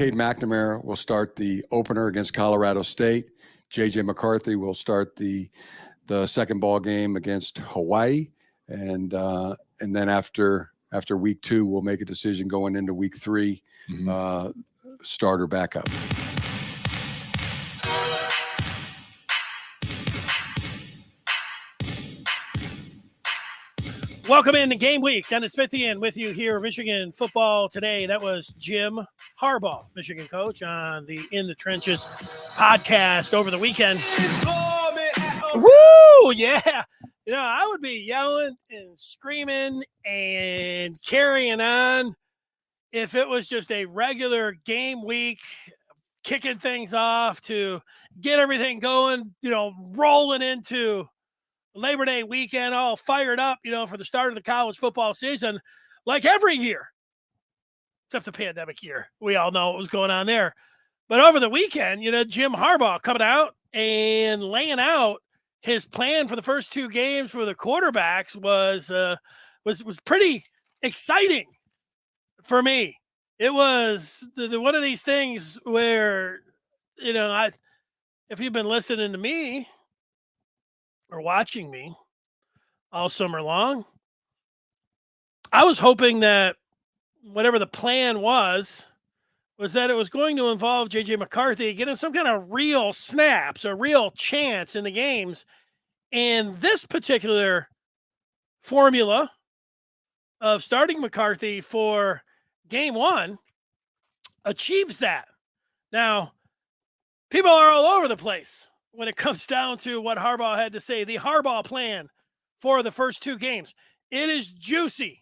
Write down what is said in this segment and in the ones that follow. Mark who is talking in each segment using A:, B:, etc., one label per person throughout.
A: Cade McNamara will start the opener against Colorado State. J.J. McCarthy will start the second ball game against Hawaii, and then after week 2, we'll make a decision going into week 3, starter backup.
B: Welcome into Game Week. Dennis Fithian with you here, Michigan Football Today. That was Jim Harbaugh, Michigan coach, on the In the Trenches podcast over the weekend. Woo! Yeah. You know, I would be yelling and screaming and carrying on if it was just a regular game week, kicking things off to get everything going, rolling into Labor Day weekend, all fired up, for the start of the college football season, like every year, except the pandemic year. We all know what was going on there. But over the weekend, Jim Harbaugh coming out and laying out his plan for the first 2 games for the quarterbacks was pretty exciting for me. It was one of these things where, if you've been listening to me or watching me all summer long, I was hoping that whatever the plan was that it was going to involve J.J. McCarthy getting some kind of real snaps, a real chance in the games. And this particular formula of starting McCarthy for game 1 achieves that. Now, people are all over the place when it comes down to what Harbaugh had to say. The Harbaugh plan for the first 2 games. It is juicy.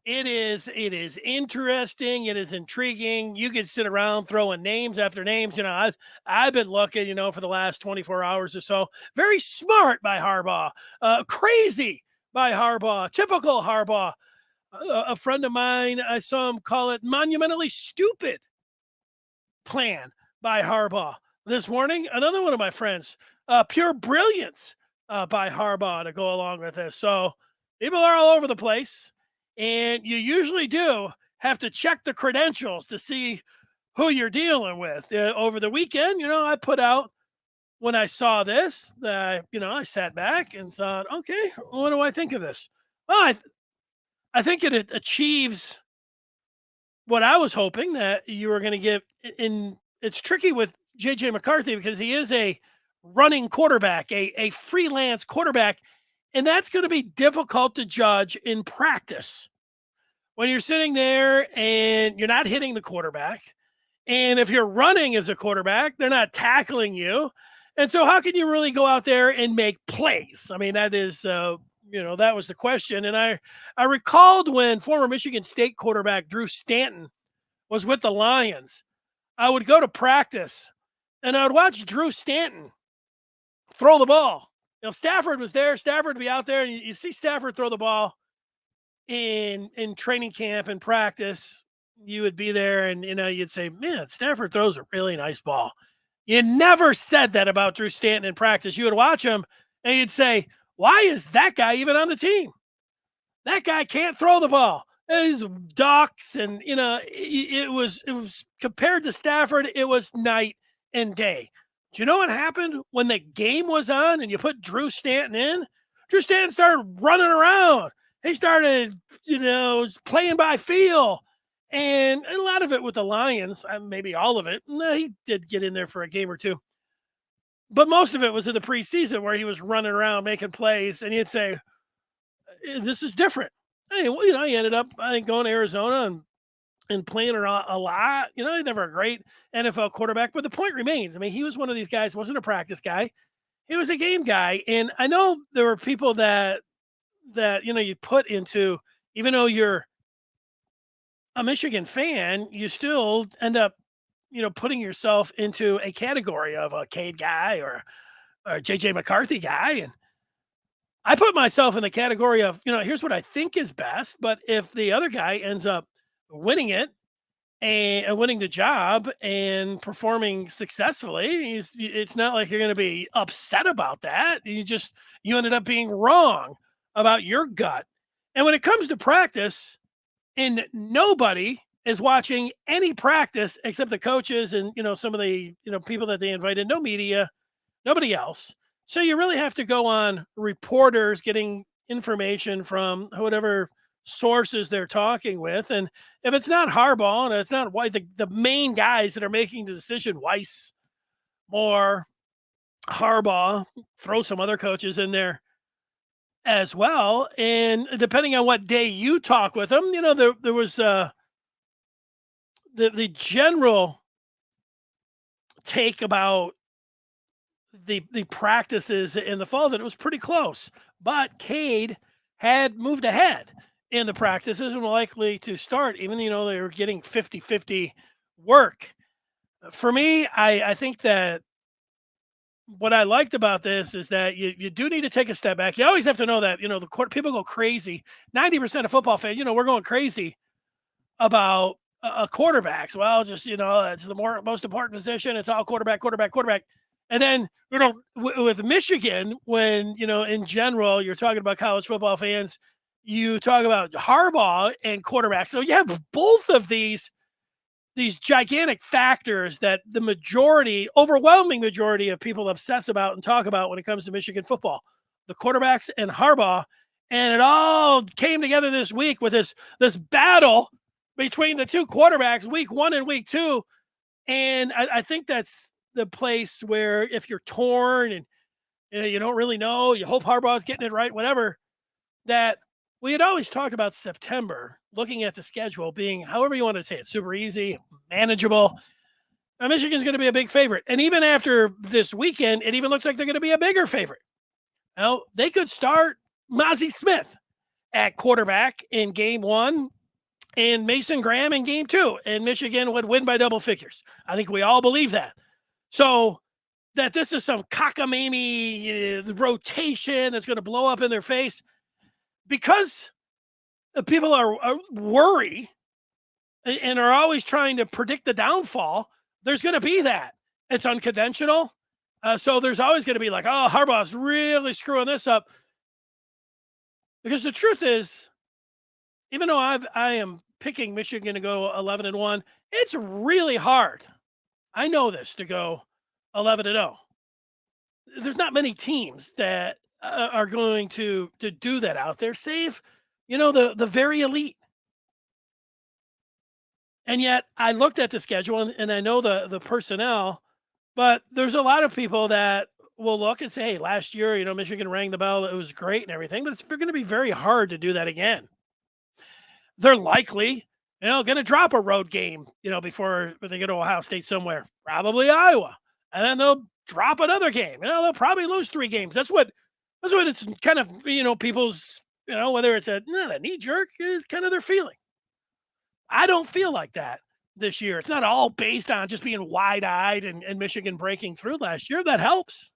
B: It is interesting. It is intriguing. You could sit around throwing names after names. I've been looking, for the last 24 hours or so. Very smart by Harbaugh. Crazy by Harbaugh. Typical Harbaugh. A friend of mine, I saw him call it monumentally stupid plan by Harbaugh. This morning, another one of my friends, pure brilliance by Harbaugh to go along with this. So people are all over the place, and you usually do have to check the credentials to see who you're dealing with. Over the weekend, I put out, when I saw this, I sat back and thought, okay, what do I think of this? Well, I think it achieves what I was hoping that you were going to give. And it's tricky with J.J. McCarthy because he is a running quarterback, a freelance quarterback, and that's going to be difficult to judge in practice. When you're sitting there and you're not hitting the quarterback, and if you're running as a quarterback, they're not tackling you. And so how can you really go out there and make plays? I mean, that is, that was the question. And I recalled when former Michigan State quarterback Drew Stanton was with the Lions, I would go to practice and I would watch Drew Stanton throw the ball. Stafford was there. Stafford would be out there, and you see Stafford throw the ball in training camp and practice. You would be there, and you'd say, "Man, Stafford throws a really nice ball." You never said that about Drew Stanton in practice. You would watch him, and you'd say, "Why is that guy even on the team? That guy can't throw the ball." He's ducks, and it was compared to Stafford, it was night and day. Do you know what happened when the game was on and you put Drew Stanton in? Drew Stanton started running around. He started, playing by feel. And a lot of it with the Lions, maybe all of it. No, he did get in there for a game or 2. But most of it was in the preseason where he was running around making plays. And you'd say, this is different. Hey, well, he ended up, I think, going to Arizona and playing a lot. He's never a great NFL quarterback, but the point remains. I mean, he was one of these guys, wasn't a practice guy. He was a game guy. And I know there were people that you put into, even though you're a Michigan fan, you still end up, putting yourself into a category of a Cade guy or J.J. McCarthy guy. And I put myself in the category of, here's what I think is best. But if the other guy ends up winning it and winning the job and performing successfully, it's not like you're going to be upset about that. You ended up being wrong about your gut. And when it comes to practice, and nobody is watching any practice except the coaches and, some of the, people that they invited, no media, nobody else. So you really have to go on reporters getting information from whatever sources they're talking with. And if it's not Harbaugh and it's not White, the main guys that are making the decision, Weiss, Moore, Harbaugh, throw some other coaches in there as well. And depending on what day you talk with them, there was the general take about the practices in the fall that it was pretty close, but Cade had moved ahead in the practices and were likely to start, even though they were getting 50-50 work. For me, I think that what I liked about this is that you do need to take a step back. You always have to know that, the court, people go crazy. 90% of football fans, we're going crazy about quarterbacks. Well, just, it's the most important position. It's all quarterback. And then, with Michigan, when, in general, you're talking about college football fans, you talk about Harbaugh and quarterback. So you have both of these gigantic factors that the overwhelming majority of people obsess about and talk about when it comes to Michigan football, the quarterbacks and Harbaugh. And it all came together this week with this battle between the two quarterbacks, week 1 and week 2. And I think that's the place where if you're torn and you don't really know, you hope Harbaugh's getting it right, whatever, that we had always talked about September, looking at the schedule being, however you want to say it, super easy, manageable. Now, Michigan's going to be a big favorite. And even after this weekend, it even looks like they're going to be a bigger favorite. Now, they could start Mozzie Smith at quarterback in game 1 and Mason Graham in game 2, and Michigan would win by double figures. I think we all believe that. So that this is some cockamamie rotation that's going to blow up in their face, because people are worry and are always trying to predict the downfall, there's going to be that. It's unconventional. So there's always going to be like, oh, Harbaugh's really screwing this up. Because the truth is, even though I am picking Michigan to go 11-1, it's really hard. I know this, to go 11-0. There's not many teams that are going to do that out there, save, the very elite. And yet I looked at the schedule and I know the personnel, but there's a lot of people that will look and say, hey, last year, Michigan rang the bell. It was great and everything, but it's going to be very hard to do that again. They're likely, going to drop a road game, before they get to Ohio State somewhere, probably Iowa. And then they'll drop another game. They'll probably lose 3 games. That's what it's kind of, people's, whether it's a knee jerk, is kind of their feeling. I don't feel like that this year. It's not all based on just being wide-eyed and Michigan breaking through last year. That helps,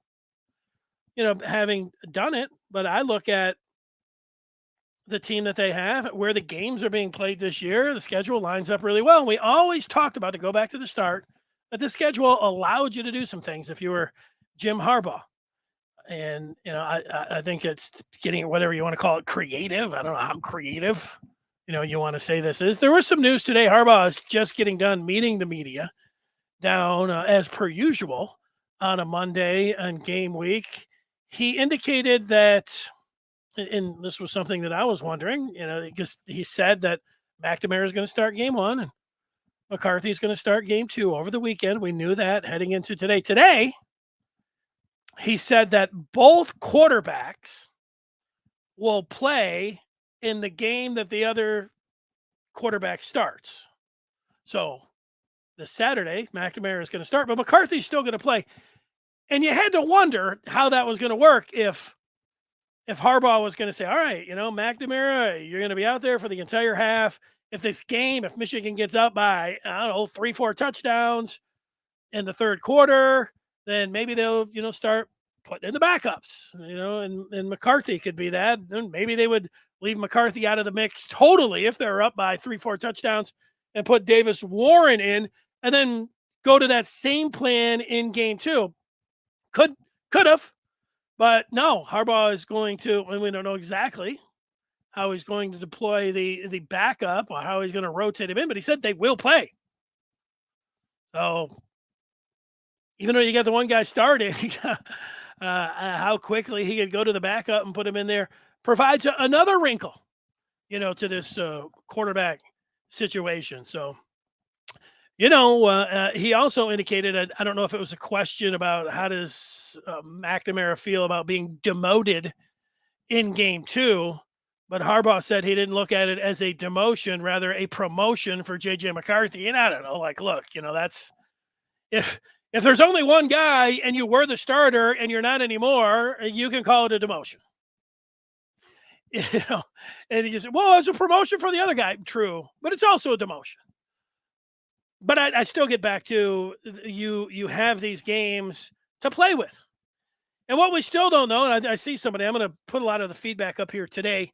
B: having done it. But I look at the team that they have, where the games are being played this year, the schedule lines up really well. And we always talked about, to go back to the start, that the schedule allowed you to do some things if you were Jim Harbaugh. And, I think it's getting, whatever you want to call it, creative. I don't know how creative, you want to say this is. There was some news today. Harbaugh is just getting done meeting the media down as per usual on a Monday and game week. He indicated that, and this was something that I was wondering, because he said that McNamara is going to start game 1 and McCarthy is going to start game 2 over the weekend. We knew that heading into today. Today, he said that both quarterbacks will play in the game that the other quarterback starts. So this Saturday, McNamara is going to start, but McCarthy's still going to play. And you had to wonder how that was going to work if Harbaugh was going to say, all right, McNamara, you're going to be out there for the entire half. If Michigan gets up by, 3-4 touchdowns in the third quarter, then maybe they'll, start putting in the backups, and McCarthy could be that. Then maybe they would leave McCarthy out of the mix totally if they're up by 3-4 touchdowns and put Davis Warren in, and then go to that same plan in game 2. Could have, but no, Harbaugh is going to, and we don't know exactly how he's going to deploy the backup or how he's going to rotate him in, but he said they will play. So even though you got the one guy started, how quickly he could go to the backup and put him in there provides another wrinkle, to this quarterback situation. So, he also indicated, I don't know if it was a question about how does McNamara feel about being demoted in game 2, but Harbaugh said he didn't look at it as a demotion, rather a promotion for JJ McCarthy. And I don't know, look, that's if there's only one guy and you were the starter and you're not anymore, you can call it a demotion. And he just said, well, it's a promotion for the other guy. True, but it's also a demotion. But I still get back to you have these games to play with. And what we still don't know, and I see somebody, I'm going to put a lot of the feedback up here today,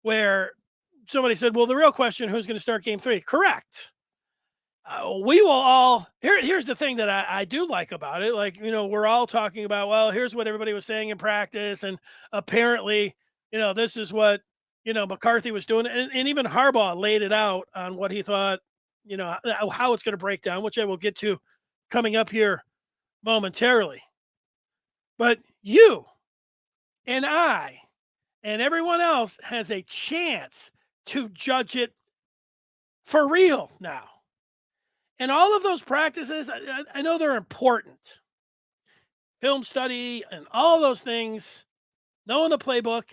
B: where somebody said, well, the real question, who's going to start game 3? Correct. We will all, here's the thing that I do like about it. We're all talking about, well, here's what everybody was saying in practice. And apparently, this is what, McCarthy was doing. And even Harbaugh laid it out on what he thought, how it's going to break down, which I will get to coming up here momentarily. But you and I and everyone else has a chance to judge it for real now. And all of those practices, I know they're important. Film study and all those things, knowing the playbook,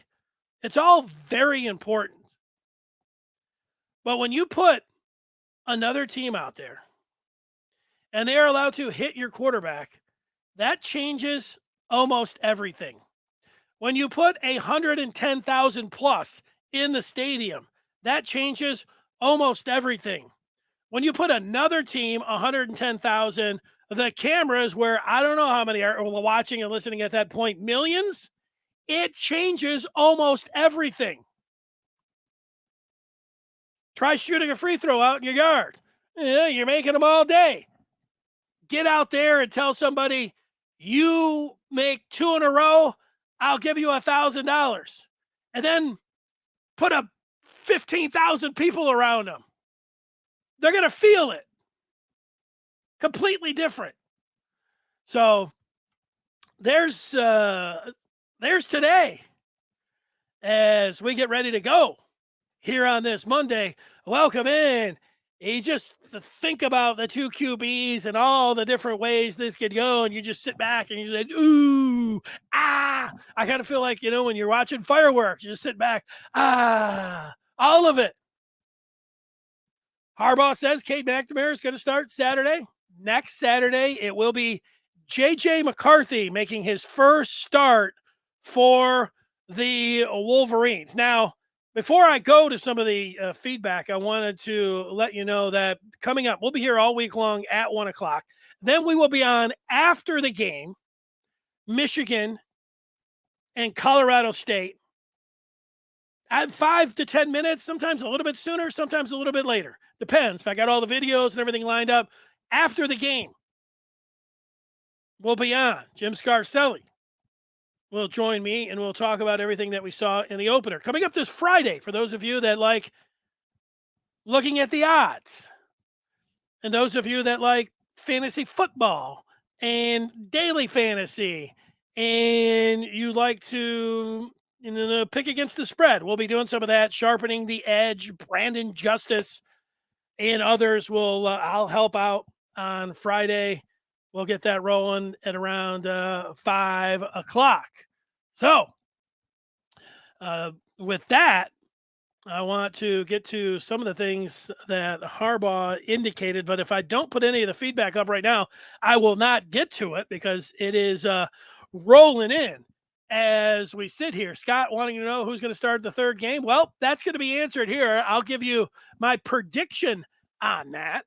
B: it's all very important. But when you put another team out there and they are allowed to hit your quarterback, that changes almost everything. When you put 110,000 plus in the stadium, that changes almost everything. When you put another team, 110,000, the cameras where I don't know how many are watching and listening at that point, millions, it changes almost everything. Try shooting a free throw out in your yard. You're making them all day. Get out there and tell somebody, you make 2 in a row, I'll give you $1,000. And then put 15,000 people around them. They're going to feel it. Completely different. So there's today as we get ready to go here on this Monday. Welcome in. You just think about the 2 QBs and all the different ways this could go, and you just sit back and you say, ooh, ah. I kind of feel like, when you're watching fireworks, you just sit back, all of it. Harbaugh says Cade McNamara is going to start Saturday. Next Saturday, it will be J.J. McCarthy making his first start for the Wolverines. Now, before I go to some of the feedback, I wanted to let you know that coming up, we'll be here all week long at 1 o'clock. Then we will be on after the game, Michigan and Colorado State. At 5 to 10 minutes, sometimes a little bit sooner, sometimes a little bit later. Depends. If I got all the videos and everything lined up after the game, we'll be on. Jim Scarcelli will join me, and we'll talk about everything that we saw in the opener. Coming up this Friday, for those of you that like looking at the odds, and those of you that like fantasy football and daily fantasy, and you like to pick against the spread, we'll be doing some of that, sharpening the edge. Brandon Justice and others will, I'll help out on Friday. We'll get that rolling at around 5 o'clock. So with that, I want to get to some of the things that Harbaugh indicated, but if I don't put any of the feedback up right now, I will not get to it because it is rolling in as we sit here. Scott wanting to know who's going to start the third game. Well, that's going to be answered here. I'll give you my prediction on that.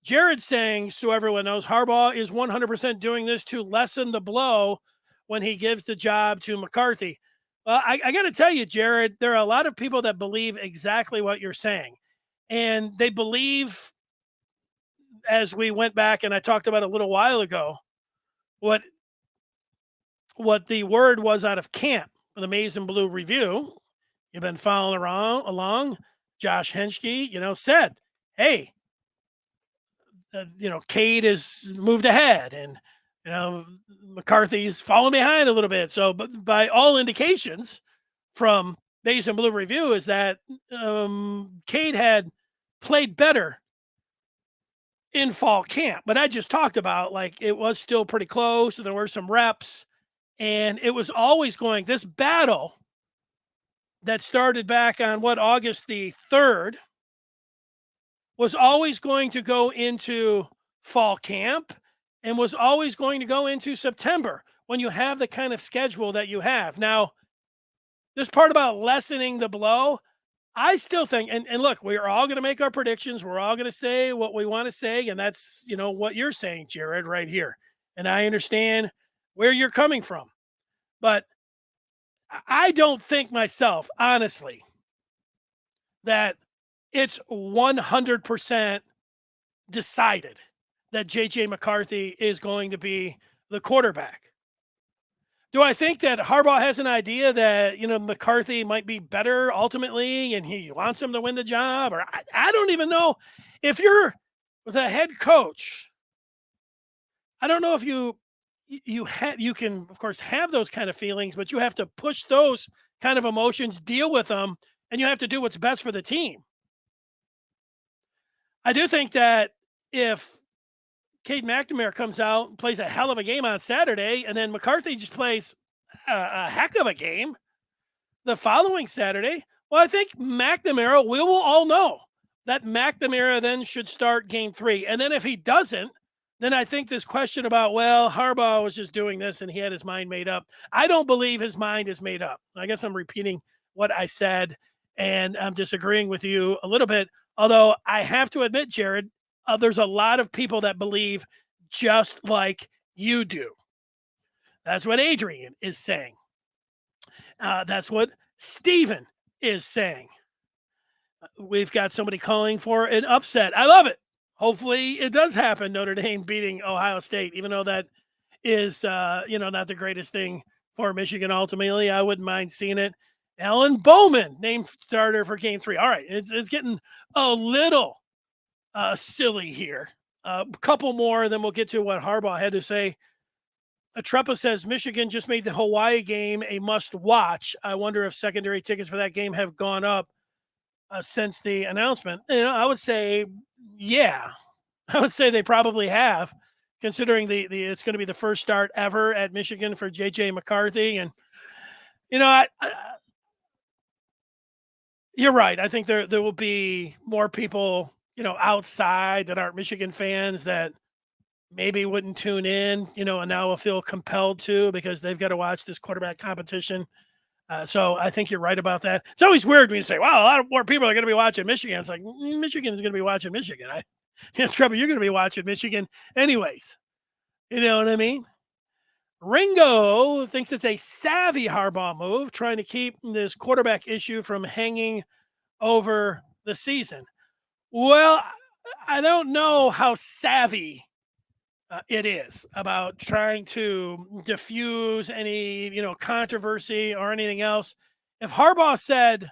B: Jared saying, so everyone knows, Harbaugh is 100% doing this to lessen the blow when he gives the job to McCarthy. Well, I got to tell you, Jared, there are a lot of people that believe exactly what you're saying. And they believe, as we went back and I talked about a little while ago, what the word was out of camp for the Maize and Blue Review. you've been following along. Josh Henschke, said, hey, Cade has moved ahead and, McCarthy's falling behind a little bit. So, but by all indications from Base and Blue Review is that Cade had played better in fall camp. But I just talked about, like, it was still pretty close and there were some reps. And it was always going, this battle that started back on August the 3rd was always going to go into fall camp and was always going to go into September when you have the kind of schedule that you have. Now, this part about lessening the blow, I still think, and look, we're all going to make our predictions. We're all going to say what we want to say. And that's, what you're saying, Jared, right here. And I understand where you're coming from. But I don't think myself, honestly, that it's 100% decided that JJ McCarthy is going to be the quarterback. Do I think that Harbaugh has an idea that, McCarthy might be better ultimately and he wants him to win the job? Or I don't even know if you're the head coach. I don't know if you can, of course, have those kind of feelings, but you have to push those kind of emotions, deal with them, and you have to do what's best for the team. I do think that if Cade McNamara comes out and plays a hell of a game on Saturday, and then McCarthy just plays a heck of a game the following Saturday, well, I think McNamara, we will all know that McNamara then should start game 3. And then if he doesn't, then I think this question about, well, Harbaugh was just doing this and he had his mind made up. I don't believe his mind is made up. I guess I'm repeating what I said, and I'm disagreeing with you a little bit. Although I have to admit, Jared, there's a lot of people that believe just like you do. That's what Adrian is saying. That's what Steven is saying. We've got somebody calling for an upset. I love it. Hopefully it does happen, Notre Dame beating Ohio State, even though that is, not the greatest thing for Michigan ultimately. I wouldn't mind seeing it. Alan Bowman, named starter for game 3. All right, it's getting a little silly here. A couple more, then we'll get to what Harbaugh had to say. Treppa says, Michigan just made the Hawaii game a must-watch. I wonder if secondary tickets for that game have gone up since the announcement. I would say, yeah. I would say they probably have, considering the it's going to be the first start ever at Michigan for JJ McCarthy. And, you're right. I think there will be more people, outside that aren't Michigan fans that maybe wouldn't tune in, and now will feel compelled to because they've got to watch this quarterback competition. So I think you're right about that. It's always weird when you say, wow, a lot more people are going to be watching Michigan. It's like, Michigan is going to be watching Michigan. Trevor, you're going to be watching Michigan anyways. You know what I mean? Ringo thinks it's a savvy Harbaugh move, trying to keep this quarterback issue from hanging over the season. Well, I don't know how savvy it is about trying to diffuse any, controversy or anything else. If Harbaugh said,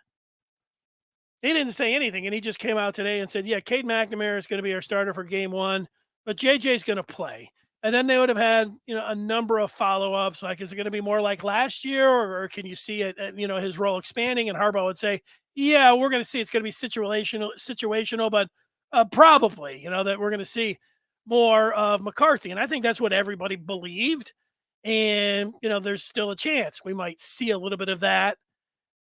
B: he didn't say anything, and he just came out today and said, yeah, Cade McNamara is going to be our starter for game 1, but JJ's going to play. And then they would have had, a number of follow-ups. Like, is it going to be more like last year, or can you see it, his role expanding? And Harbaugh would say, yeah, we're going to see it's going to be situational, but probably, that we're going to see more of McCarthy. And I think that's what everybody believed. And, there's still a chance we might see a little bit of that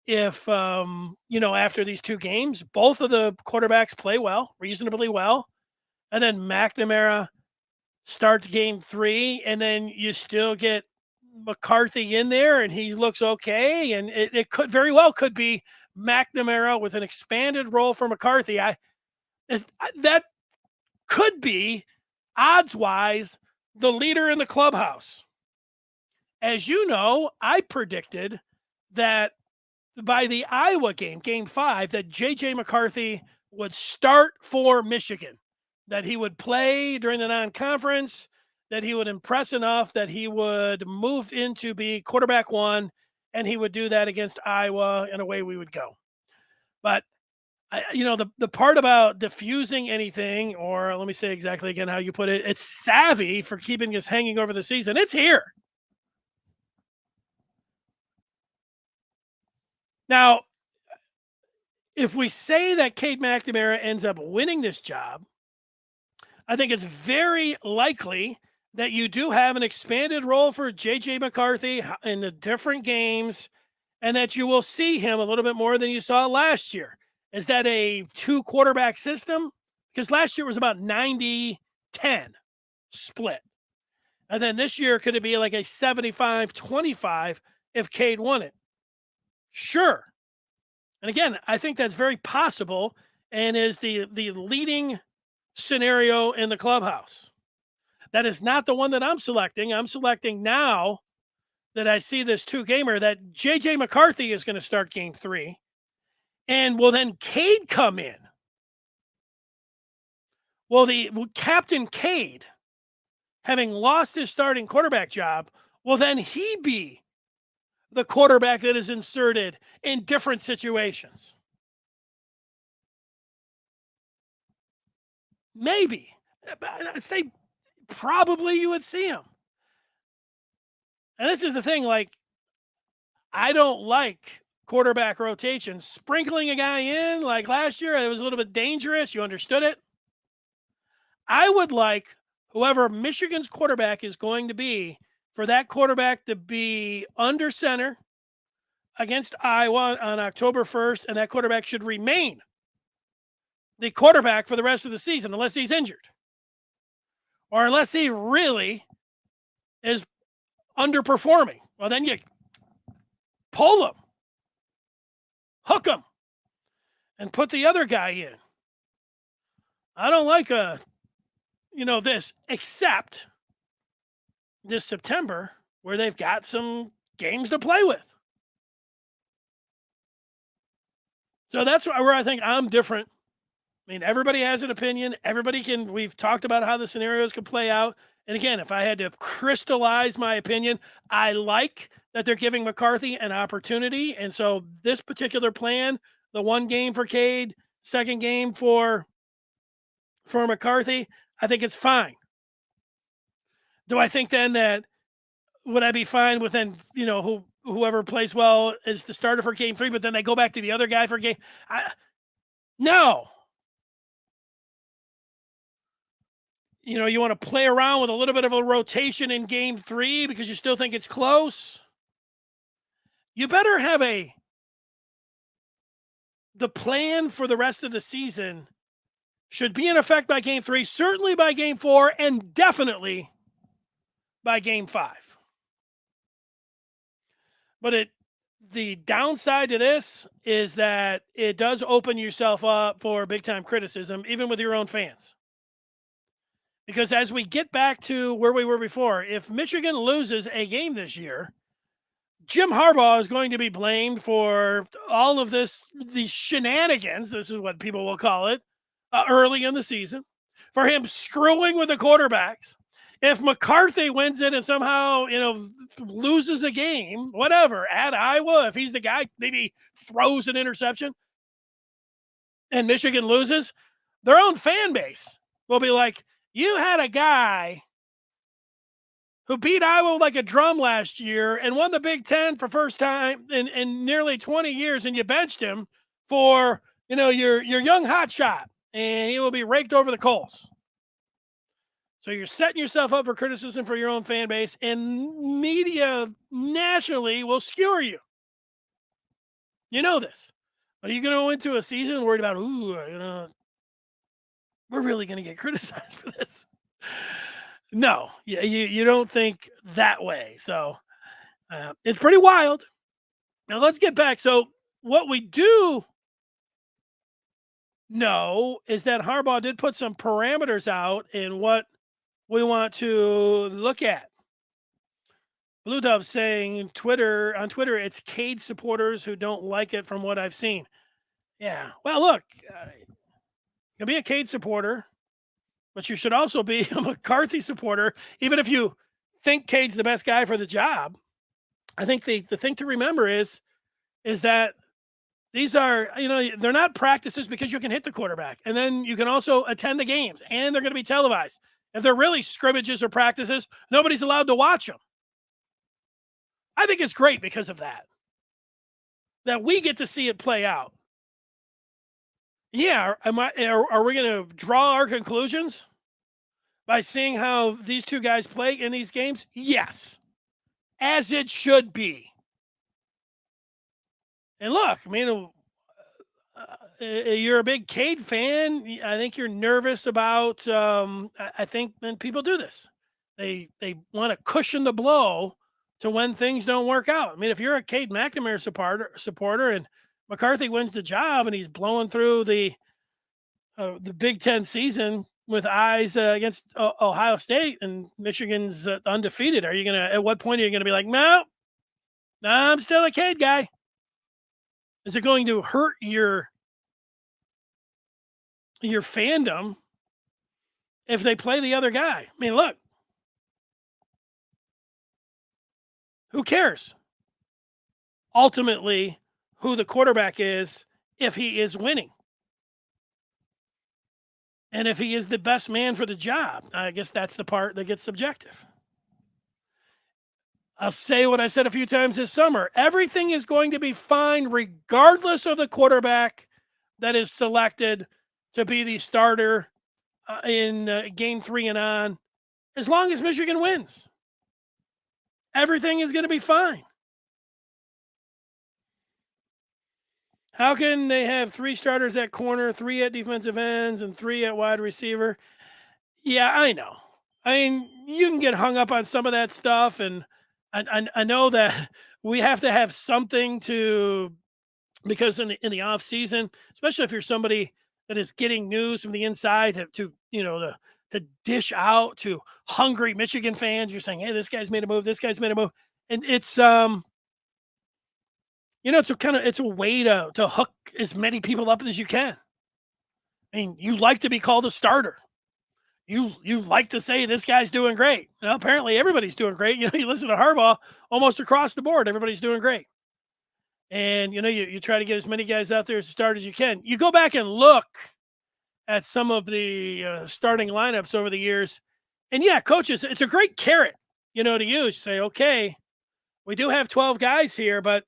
B: if, after these 2 games, both of the quarterbacks play well, reasonably well. And then McNamara starts game 3, and then you still get McCarthy in there and he looks okay. And it could very well could be McNamara with an expanded role for McCarthy. That could be, odds-wise, the leader in the clubhouse. As you know, I predicted that by the Iowa game, game 5, that JJ McCarthy would start for Michigan, that he would play during the non-conference, that he would impress enough that he would move in to be quarterback 1 and he would do that against Iowa, and away we would go. But the part about diffusing anything, or let me say exactly again how you put it, it's savvy for keeping us hanging over the season. It's here. Now, if we say that Cade McNamara ends up winning this job, I think it's very likely that you do have an expanded role for J.J. McCarthy in the different games, and that you will see him a little bit more than you saw last year. Is that a 2-quarterback system? Because last year was about 90-10 split. And then this year, could it be like a 75-25 if Cade won it? Sure. And again, I think that's very possible and is the leading scenario in the clubhouse. That is not the one that I'm selecting. I'm selecting now that I see this 2-gamer that J.J. McCarthy is going to start game 3. And will then Cade come in? Well, Captain Cade, having lost his starting quarterback job, will then he be the quarterback that is inserted in different situations? Maybe. I'd say probably you would see him. And this is the thing, like, I don't like quarterback rotation. Sprinkling a guy in like last year, it was a little bit dangerous. You understood it. I would like whoever Michigan's quarterback is going to be, for that quarterback to be under center against Iowa on October 1st, and that quarterback should remain the quarterback for the rest of the season unless he's injured or unless he really is underperforming. Well, then you pull him, hook him, and put the other guy in. I don't like this, except this September where they've got some games to play with. So that's where I think I'm different. I mean, everybody has an opinion. We've talked about how the scenarios can play out. And again, if I had to crystallize my opinion, I like that they're giving McCarthy an opportunity. And so this particular plan, the 1 game for Cade, 2nd game for McCarthy, I think it's fine. Do I think then that would I be fine with then, whoever plays well is the starter for game 3, but then they go back to the other guy for game? No. You want to play around with a little bit of a rotation in game 3 because you still think it's close. You better have the plan for the rest of the season should be in effect by game 3, certainly by game 4, and definitely by game 5. But the downside to this is that it does open yourself up for big-time criticism, even with your own fans. Because as we get back to where we were before, if Michigan loses a game this year, Jim Harbaugh is going to be blamed for all of these shenanigans, this is what people will call it, early in the season, for him screwing with the quarterbacks. If McCarthy wins it and somehow, loses a game, whatever, at Iowa, if he's the guy, maybe throws an interception and Michigan loses, their own fan base will be like, you had a guy who beat Iowa like a drum last year and won the Big Ten for first time in nearly 20 years, and you benched him for, your young hotshot, and he will be raked over the coals. So you're setting yourself up for criticism for your own fan base, and media nationally will skewer you. You know this. Are you going to go into a season worried about, we're really going to get criticized for this? No, you don't think that way. So it's pretty wild. Now let's get back. So what we do know is that Harbaugh did put some parameters out in what we want to look at. Blue Dove saying on Twitter, it's Cade supporters who don't like it from what I've seen. Yeah. Well, look, you'll be a Cade supporter, but you should also be a McCarthy supporter, even if you think Cade's the best guy for the job. I think the thing to remember is that these are, they're not practices because you can hit the quarterback. And then you can also attend the games and they're going to be televised. If they're really scrimmages or practices, nobody's allowed to watch them. I think it's great because of that we get to see it play out. Yeah. Are we going to draw our conclusions by seeing how these two guys play in these games? Yes, as it should be. And look, I mean, you're a big Cade fan. I think you're nervous about. I think when people do this, they want to cushion the blow to when things don't work out. I mean, if you're a Cade McNamara supporter and McCarthy wins the job and he's blowing through the Big Ten season with eyes against Ohio State and Michigan's undefeated, are you gonna? At what point are you gonna be like, no, I'm still a Cade guy? Is it going to hurt your fandom if they play the other guy? I mean, look, who cares? Ultimately, who the quarterback is if he is winning. And if he is the best man for the job, I guess that's the part that gets subjective. I'll say what I said a few times this summer. Everything is going to be fine regardless of the quarterback that is selected to be the starter in game 3 and on, as long as Michigan wins. Everything is going to be fine. How can they have 3 starters at corner, 3 at defensive ends, and 3 at wide receiver? Yeah, I know. I mean, you can get hung up on some of that stuff, and I know that we have to have something to, because in the off season, especially if you're somebody that is getting news from the inside to dish out to hungry Michigan fans, you're saying, hey, this guy's made a move, this guy's made a move, and it's it's a way to hook as many people up as you can. I mean, you like to be called a starter. You like to say this guy's doing great. Well, apparently everybody's doing great. You listen to Harbaugh, almost across the board, everybody's doing great. And you try to get as many guys out there as a start as you can. You go back and look at some of the starting lineups over the years, and yeah, coaches, it's a great carrot, to use. Say, okay, we do have 12 guys here, but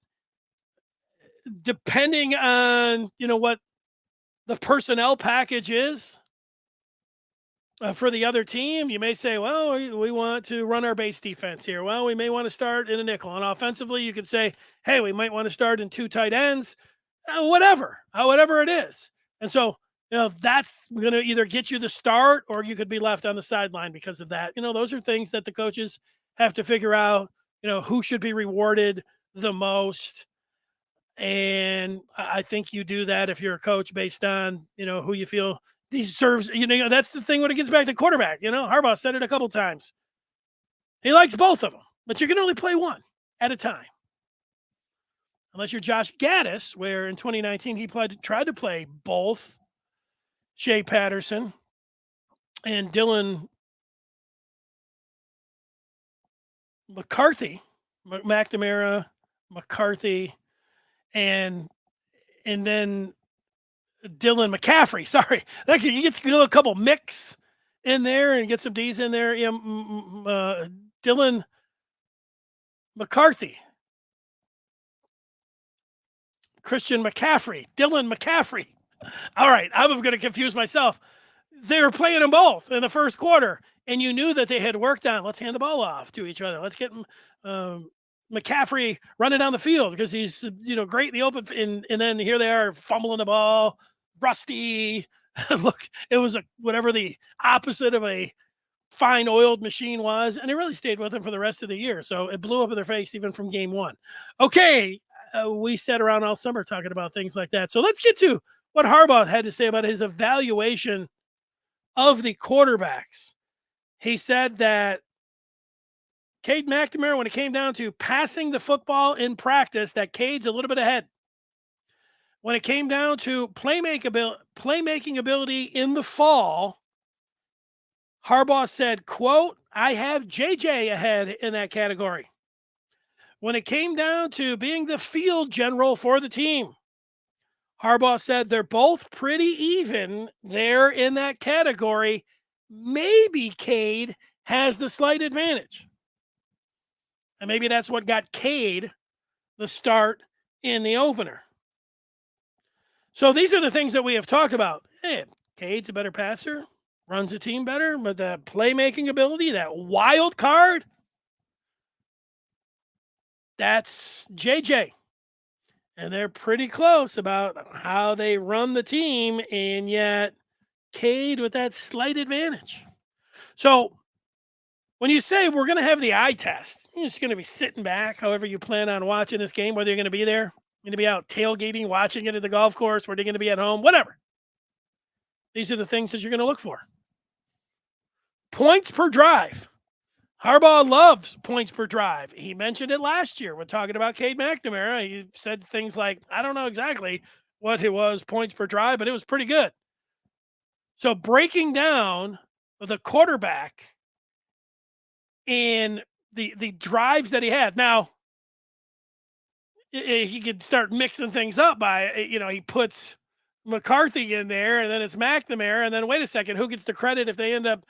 B: depending on what the personnel package is for the other team, you may say, well, we want to run our base defense here. Well, we may want to start in a nickel. And offensively, you could say, hey, we might want to start in 2 tight ends, whatever it is. And so, that's going to either get you the start or you could be left on the sideline because of that. Those are things that the coaches have to figure out, who should be rewarded the most. And I think you do that if you're a coach based on, who you feel deserves, that's the thing when it gets back to quarterback. Harbaugh said it a couple times. He likes both of them, but you can only play one at a time. Unless you're Josh Gaddis, where in 2019 he tried to play both Shea Patterson and Dylan McCarthy, McNamara, McCarthy, and then Dylan McCaffrey. Sorry, you get a couple mix in there and get some D's in there. Dylan McCarthy, Christian McCaffrey, Dylan McCaffrey. All right, I'm going to confuse myself. They were playing them both in the first quarter, and you knew that they had worked on, let's hand the ball off to each other. Let's get McCaffrey running down the field because he's, great in the open. And then here they are fumbling the ball, rusty. Look, it was whatever the opposite of a fine oiled machine was. And it really stayed with them for the rest of the year. So it blew up in their face even from game 1. Okay. We sat around all summer talking about things like that. So let's get to what Harbaugh had to say about his evaluation of the quarterbacks. He said that Cade McNamara, when it came down to passing the football in practice, that Cade's a little bit ahead. When it came down to playmaking ability in the fall, Harbaugh said, quote, I have JJ ahead in that category. when it came down to being the field general for the team, Harbaugh said they're both pretty even there in that category. Maybe Cade has the slight advantage. And maybe that's what got Cade the start in the opener. So these are the things that we have talked about. Hey, Cade's a better passer, runs the team better, but the playmaking ability, that wild card, that's JJ. And they're pretty close about how they run the team, and yet Cade with that slight advantage. So when you say we're going to have the eye test, you're just going to be sitting back, however you plan on watching this game, whether you're going to be there, you're going to be out tailgating, watching it at the golf course, whether you're going to be at home, whatever. These are the things that you're going to look for. Points per drive. Harbaugh loves points per drive. He mentioned it last year when talking about Cade McNamara. He said things like, I don't know exactly what it was, points per drive, but it was pretty good. So breaking down the quarterback and the drives that he had. Now, he could start mixing things up by, he puts McCarthy in there, and then it's McNamara, and then wait a second, who gets the credit if they end up,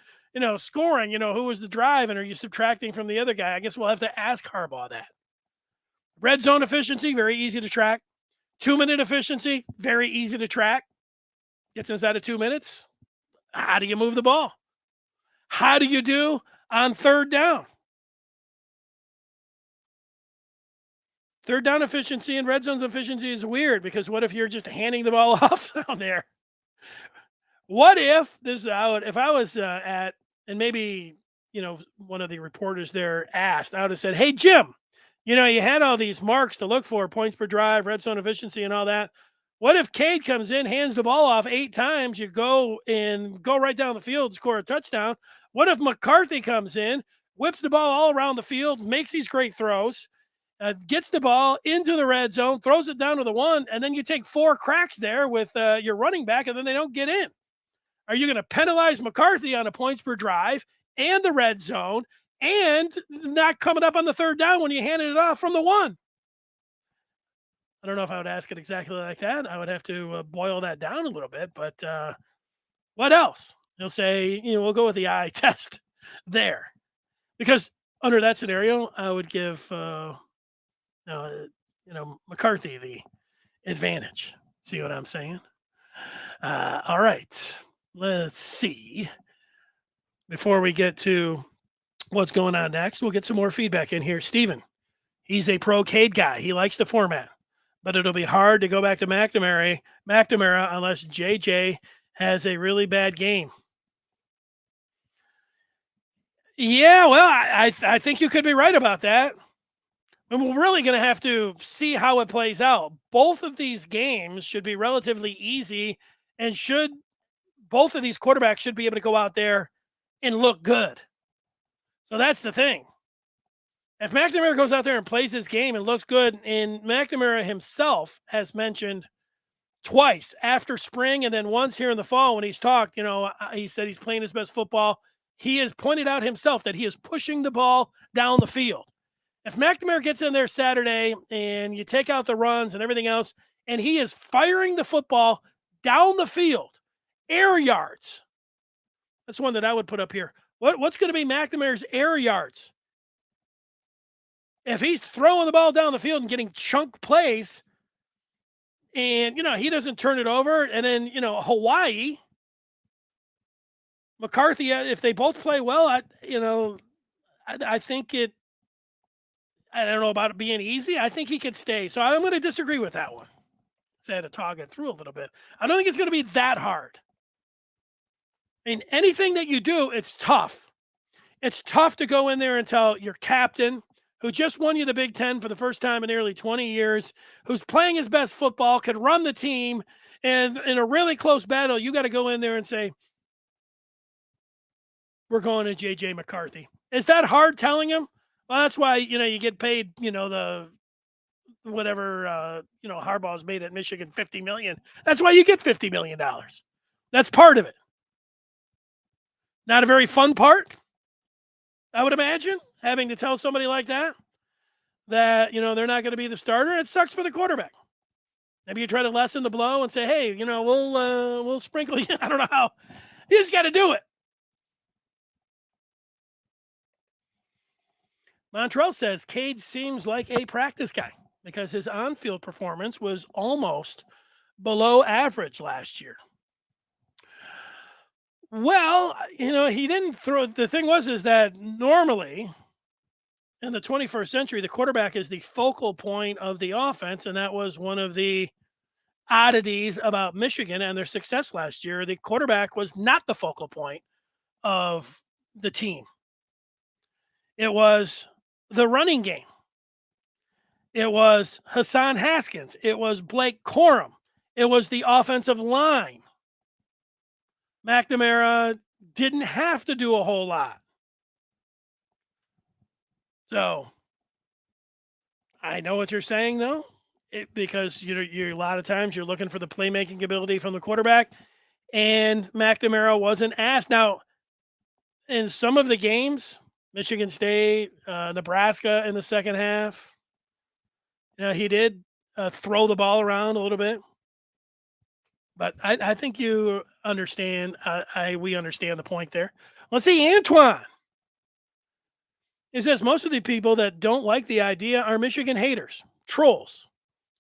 B: scoring? Who was the drive, and are you subtracting from the other guy? I guess we'll have to ask Harbaugh that. Red zone efficiency, very easy to track. 2-minute efficiency, very easy to track. Gets inside of 2 minutes. How do you move the ball? How do you do on third down? Third down efficiency and red zone efficiency is weird, because what if you're just handing the ball off down there? What if this is out? If I was at, and maybe, one of the reporters there asked, I would have said, hey, Jim, you had all these marks to look for, points per drive, red zone efficiency, and all that. What if Cade comes in, hands the ball off 8 times, you go right down the field, score a touchdown? What if McCarthy comes in, whips the ball all around the field, makes these great throws, gets the ball into the red zone, throws it down to the 1, and then you take 4 cracks there with your running back, and then they don't get in? Are you going to penalize McCarthy on a points per drive and the red zone and not coming up on the third down when you handed it off from the 1? I don't know if I would ask it exactly like that. I would have to boil that down a little bit, but what else? He'll say, we'll go with the eye test there, because under that scenario, I would give, McCarthy the advantage. See what I'm saying? All right. Let's see. Before we get to what's going on next, we'll get some more feedback in here. Steven, he's a pro Cade guy. He likes the format, but it'll be hard to go back to McNamara unless JJ has a really bad game. Yeah, well, I think you could be right about that. And we're really going to have to see how it plays out. Both of these games should be relatively easy, and both of these quarterbacks should be able to go out there and look good. So that's the thing. If McNamara goes out there and plays this game and looks good, and McNamara himself has mentioned twice after spring and then once here in the fall when he's talked, he said he's playing his best football. He has pointed out himself that he is pushing the ball down the field. If McNamara gets in there Saturday and you take out the runs and everything else, and he is firing the football down the field, air yards. That's one that I would put up here. What's going to be McNamara's air yards? If he's throwing the ball down the field and getting chunk plays, and, he doesn't turn it over, and then, Hawaii, McCarthy, if they both play well, I think I don't know about it being easy. I think he could stay. So I'm going to disagree with that one. So I had to talk it through a little bit. I don't think it's going to be that hard. I mean, anything that you do, it's tough. It's tough to go in there and tell your captain, who just won you the Big Ten for the first time in nearly 20 years, who's playing his best football, could run the team, and in a really close battle, you got to go in there and say, we're going to J.J. McCarthy. Is that hard telling him? Well, that's why, you get paid, the whatever, Harbaugh's made at Michigan, $50 million. That's why you get $50 million. That's part of it. Not a very fun part, I would imagine, having to tell somebody like that that, they're not going to be the starter. It sucks for the quarterback. Maybe you try to lessen the blow and say, hey, we'll sprinkle you. I don't know how. You just got to do it. Montrell says Cade seems like a practice guy because his on-field performance was almost below average last year. Well, he didn't throw. The thing is that normally in the 21st century, the quarterback is the focal point of the offense, and that was one of the oddities about Michigan and their success last year. The quarterback was not the focal point of the team. It was the running game. It was Hassan Haskins. It was Blake Corum. It was the offensive line. McNamara didn't have to do a whole lot. So I know what you're saying, though, because you're a lot of times you're looking for the playmaking ability from the quarterback, and McNamara wasn't asked. Now, in some of the games, Michigan State, Nebraska in the second half, he did throw the ball around a little bit. But I think you understand. We understand the point there. Let's see, Antoine. It says most of the people that don't like the idea are Michigan haters, trolls.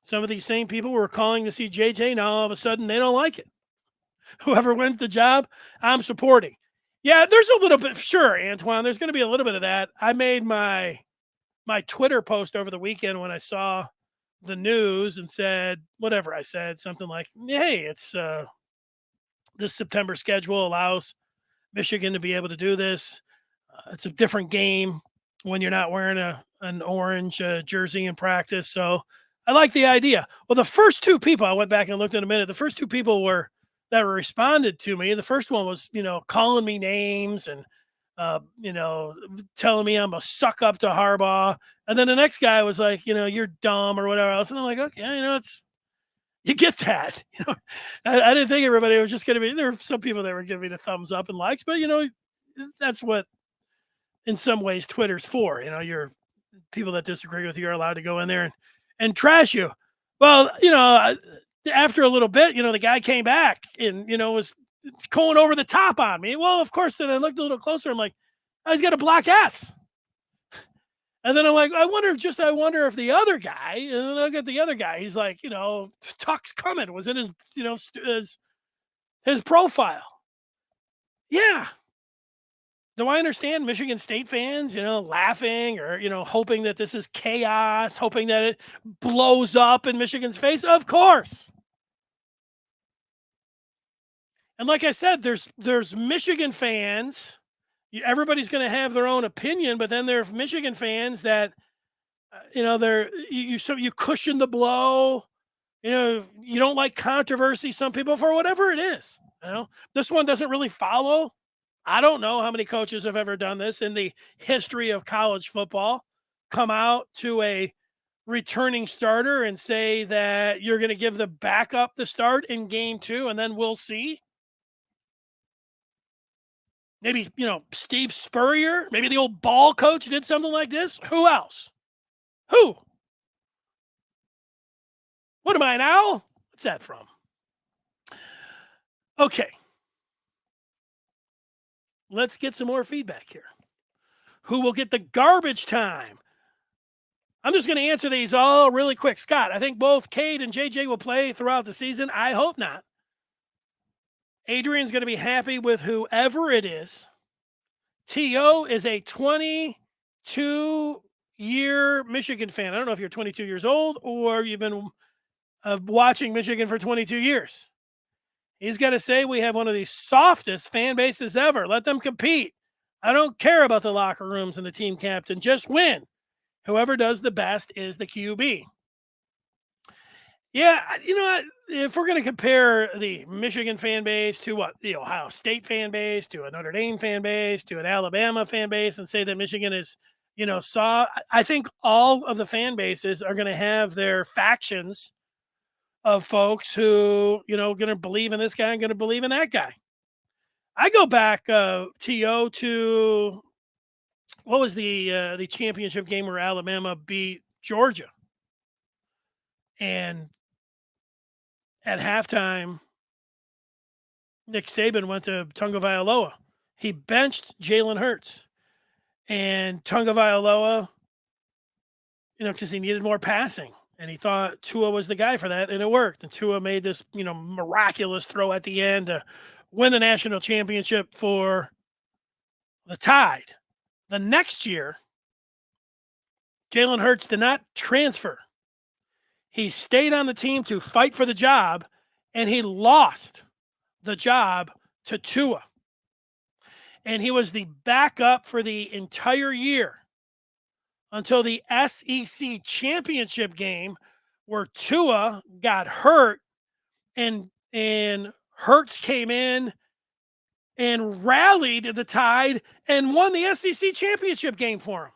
B: Some of these same people were calling to see JJ. Now all of a sudden they don't like it. Whoever wins the job, I'm supporting. Yeah, there's a little bit. Sure, Antoine. There's going to be a little bit of that. I made my Twitter post over the weekend when I saw the news and said whatever I said, something like, hey, it's this September schedule allows Michigan to be able to do this. It's a different game when you're not wearing an orange jersey in practice. So I like the idea. Well, the first two people, I went back and looked in a minute, the first two people that responded to me. The first one was, calling me names and telling me I'm a suck up to Harbaugh. And then the next guy was like, you're dumb or whatever else. And I'm like, okay, you get that. I didn't think everybody was just going to be, there were some people that were giving me the thumbs up and likes, but that's what in some ways Twitter's for. You're people that disagree with you are allowed to go in there and trash you. Well, after a little bit, the guy came back and, was going over the top on me. Well, of course, then I looked a little closer. I'm like, oh, he's got a black S. And then I'm like, I wonder if the other guy, and then I look at the other guy, he's like, Tuck's coming was in his, his profile. Yeah. Do I understand Michigan State fans, laughing or, hoping that this is chaos, hoping that it blows up in Michigan's face? Of course. And like I said, there's Michigan fans. Everybody's going to have their own opinion, but then there are Michigan fans that, you cushion the blow. You don't like controversy. Some people, for whatever it is, this one doesn't really follow. I don't know how many coaches have ever done this in the history of college football, come out to a returning starter and say that you're going to give the backup the start in game 2, and then we'll see. Maybe, Steve Spurrier, maybe the old ball coach did something like this. Who else? Who? What am I now? What's that from? Okay. Let's get some more feedback here. Who will get the garbage time? I'm just going to answer these all really quick. Scott, I think both Cade and JJ will play throughout the season. I hope not. Adrian's going to be happy with whoever it is. T.O. is a 22-year Michigan fan. I don't know if you're 22 years old or you've been watching Michigan for 22 years. He's got to say we have one of the softest fan bases ever. Let them compete. I don't care about the locker rooms and the team captain. Just win. Whoever does the best is the QB. Yeah, if we're going to compare the Michigan fan base to what the Ohio State fan base, to a Notre Dame fan base, to an Alabama fan base, and say that Michigan is, I think all of the fan bases are going to have their factions of folks who, going to believe in this guy and going to believe in that guy. I go back, T.O., to what was the championship game where Alabama beat Georgia. And at halftime, Nick Saban went to Tagovailoa. He benched Jalen Hurts. And Tagovailoa, because he needed more passing. And he thought Tua was the guy for that, and it worked. And Tua made this, miraculous throw at the end to win the national championship for the Tide. The next year, Jalen Hurts did not transfer. He stayed on the team to fight for the job, and he lost the job to Tua. And he was the backup for the entire year until the SEC championship game where Tua got hurt and Hurts came in and rallied the Tide and won the SEC championship game for him.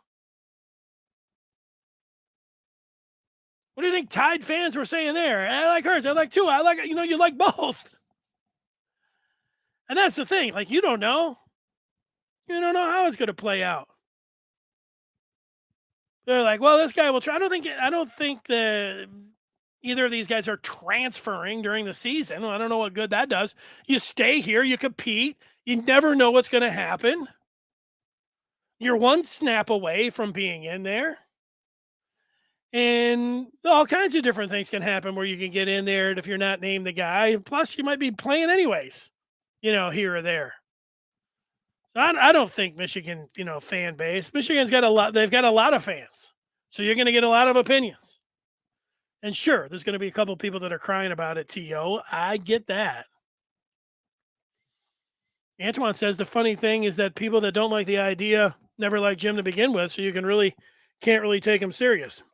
B: What do you think Tide fans were saying there? I like Hurts. I like Tua. I like, you like both. And that's the thing. Like, you don't know. You don't know how it's going to play out. They're like, well, this guy will try. I don't think that either of these guys are transferring during the season. Well, I don't know what good that does. You stay here, you compete. You never know what's going to happen. You're one snap away from being in there. And all kinds of different things can happen where you can get in there if you're not named the guy. Plus, you might be playing anyways, here or there. So I don't think Michigan, fan base. Michigan's got a lot. They've got a lot of fans. So you're going to get a lot of opinions. And sure, there's going to be a couple of people that are crying about it, T.O. I get that. Antoine says the funny thing is that people that don't like the idea never liked Jim to begin with, so you can't really take him serious.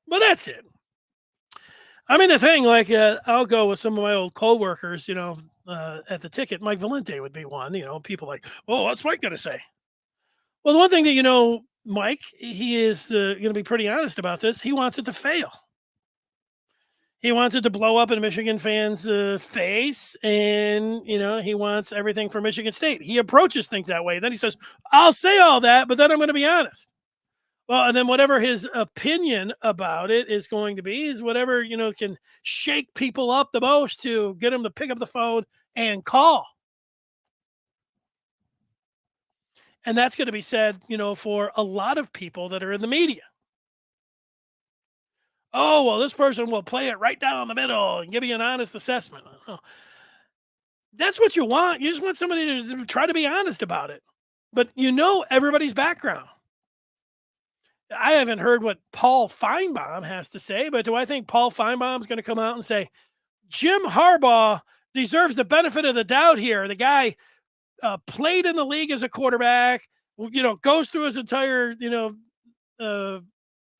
B: But that's it. I mean, the thing, I'll go with some of my old coworkers, at the ticket. Mike Valente would be one. People like, oh, what's Mike going to say? Well, the one thing that, Mike, he is going to be pretty honest about this. He wants it to fail. He wants it to blow up in Michigan fans' face, and, he wants everything for Michigan State. He approaches things that way. Then he says, I'll say all that, but then I'm going to be honest. Well, and then whatever his opinion about it is going to be is whatever, can shake people up the most to get them to pick up the phone and call. And that's going to be said, for a lot of people that are in the media. Oh, well, this person will play it right down the middle and give you an honest assessment. Oh, that's what you want. You just want somebody to try to be honest about it. But everybody's background. I haven't heard what Paul Feinbaum has to say, but do I think Paul Feinbaum is going to come out and say, Jim Harbaugh deserves the benefit of the doubt here? The guy played in the league as a quarterback, goes through his entire,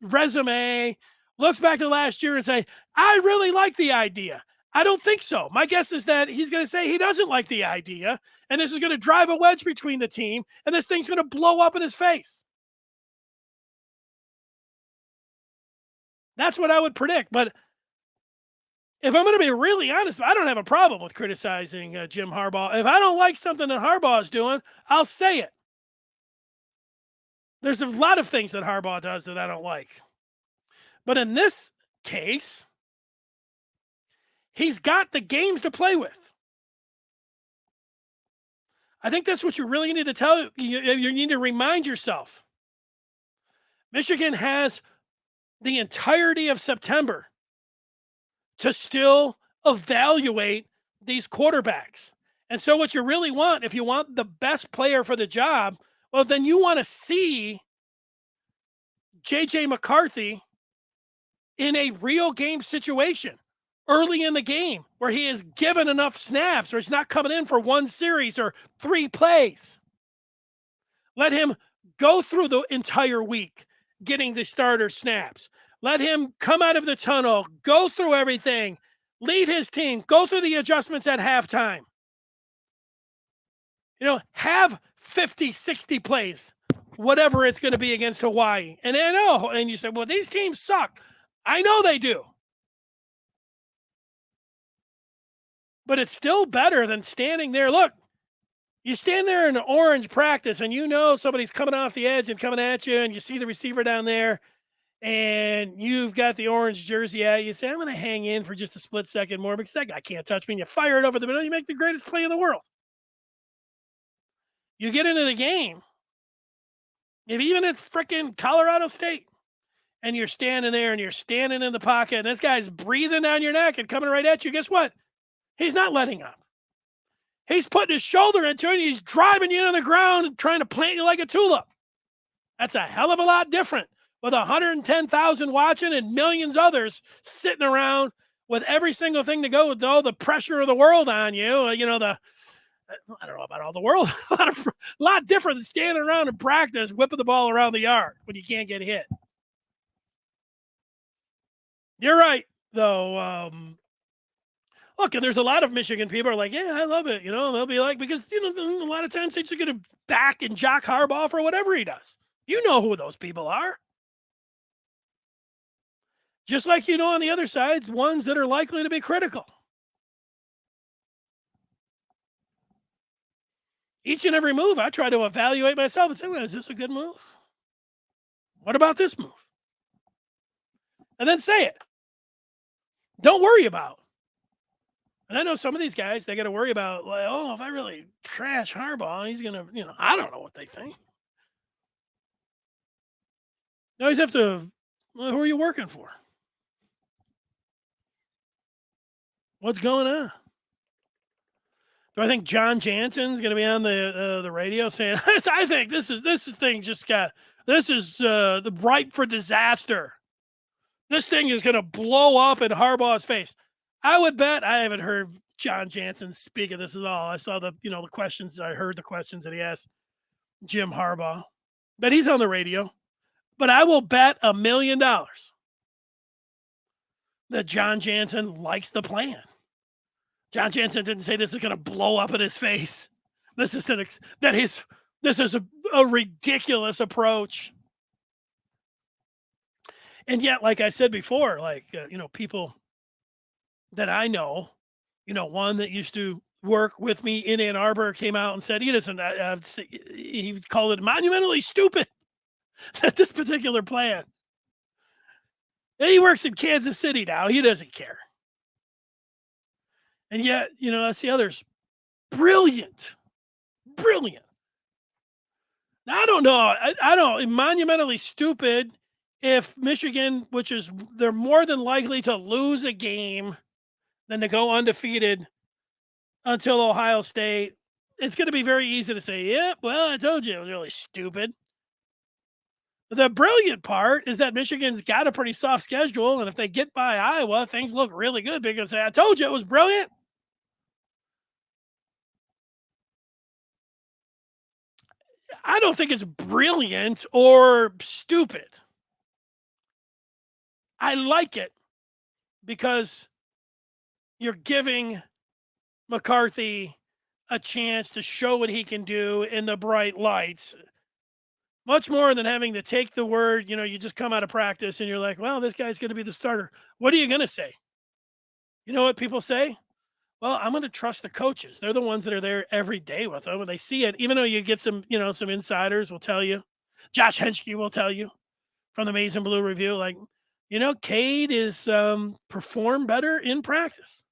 B: resume, looks back to last year and say, I really like the idea. I don't think so. My guess is that he's going to say he doesn't like the idea, and this is going to drive a wedge between the team, and this thing's going to blow up in his face. That's what I would predict. But if I'm going to be really honest, I don't have a problem with criticizing Jim Harbaugh. If I don't like something that Harbaugh is doing, I'll say it. There's a lot of things that Harbaugh does that I don't like. But in this case, he's got the games to play with. I think that's what you really need to tell. You need to remind yourself. Michigan has the entirety of September to still evaluate these quarterbacks. And so what you really want, if you want the best player for the job, well, then you want to see J.J. McCarthy in a real game situation early in the game where he is given enough snaps or he's not coming in for one series or 3 plays. Let him go through the entire week getting the starter snaps. Let him come out of the tunnel, go through everything, lead his team, go through the adjustments at halftime. Have 50, 60 plays, whatever it's going to be against Hawaii. And I know, and you say, well, these teams suck. I know they do. But it's still better than standing there. Look, you stand there in an orange practice and somebody's coming off the edge and coming at you and you see the receiver down there and you've got the orange jersey out, you say, I'm going to hang in for just a split second more because that guy can't touch me. And you fire it over the middle, you make the greatest play in the world. You get into the game, if even it's freaking Colorado State, and you're standing there and you're standing in the pocket, and this guy's breathing down your neck and coming right at you, guess what? He's not letting up. He's putting his shoulder into it, and he's driving you on the ground and trying to plant you like a tulip. That's a hell of a lot different with 110,000 watching and millions others sitting around with every single thing to go with all the pressure of the world on you. I don't know about all the world. a lot different than standing around in practice whipping the ball around the yard when you can't get hit. You're right, though. Look, and there's a lot of Michigan people are like, yeah, I love it. They'll be like, because, a lot of times they're just going to back and jock Harbaugh for whatever he does. You know who those people are. Just like on the other side, ones that are likely to be critical. Each and every move, I try to evaluate myself and say, well, is this a good move? What about this move? And then say it. Don't worry about. And I know some of these guys, they got to worry about, like, oh, if I really trash Harbaugh, he's going to, I don't know what they think. You always have to, well, who are you working for? What's going on? Do I think John Jansen's going to be on the radio saying, I think this thing just got, this is the ripe for disaster. This thing is going to blow up in Harbaugh's face. I would bet, I haven't heard John Jansen speak of this at all. I saw the questions, I heard the questions that he asked Jim Harbaugh. But he's on the radio. But I will bet $1 million that John Jansen likes the plan. John Jansen didn't say this is going to blow up in his face. This is a ridiculous approach. And yet, like I said before, people that I know, one that used to work with me in Ann Arbor came out and said he doesn't. He called it monumentally stupid. That this particular plan. He works in Kansas City now. He doesn't care. And yet, I see others. Brilliant. Now, I don't know. I don't. Monumentally stupid if Michigan, which is, they're more than likely to lose a game than to go undefeated until Ohio State. It's going to be very easy to say, yeah, well, I told you it was really stupid. The brilliant part is that Michigan's got a pretty soft schedule, and if they get by Iowa, things look really good because I told you it was brilliant. I don't think it's brilliant or stupid. I like it because you're giving McCarthy a chance to show what he can do in the bright lights. Much more than having to take the word, you just come out of practice and you're like, well, this guy's going to be the starter. What are you going to say? You know what people say? Well, I'm going to trust the coaches. They're the ones that are there every day with them. When they see it, even though you get some, some insiders will tell you. Josh Henschke will tell you from the Maize and Blue Review, like, Cade is perform better in practice.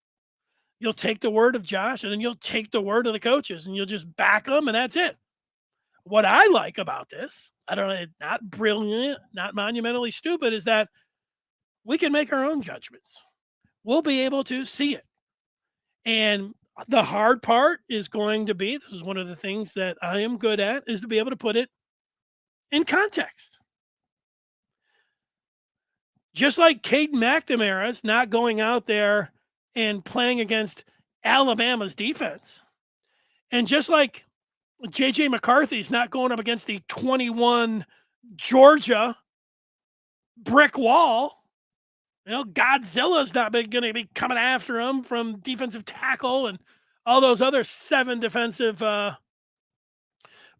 B: You'll take the word of Josh, and then you'll take the word of the coaches, and you'll just back them, and that's it. What I like about this, I don't know, not brilliant, not monumentally stupid, is that we can make our own judgments. We'll be able to see it. And the hard part is going to be, this is one of the things that I am good at, is to be able to put it in context. Just like Cade McNamara's not going out there and playing against Alabama's defense. And just like JJ McCarthy's not going up against the 21 Georgia brick wall. Godzilla's not going to be coming after him from defensive tackle and all those other 7 defensive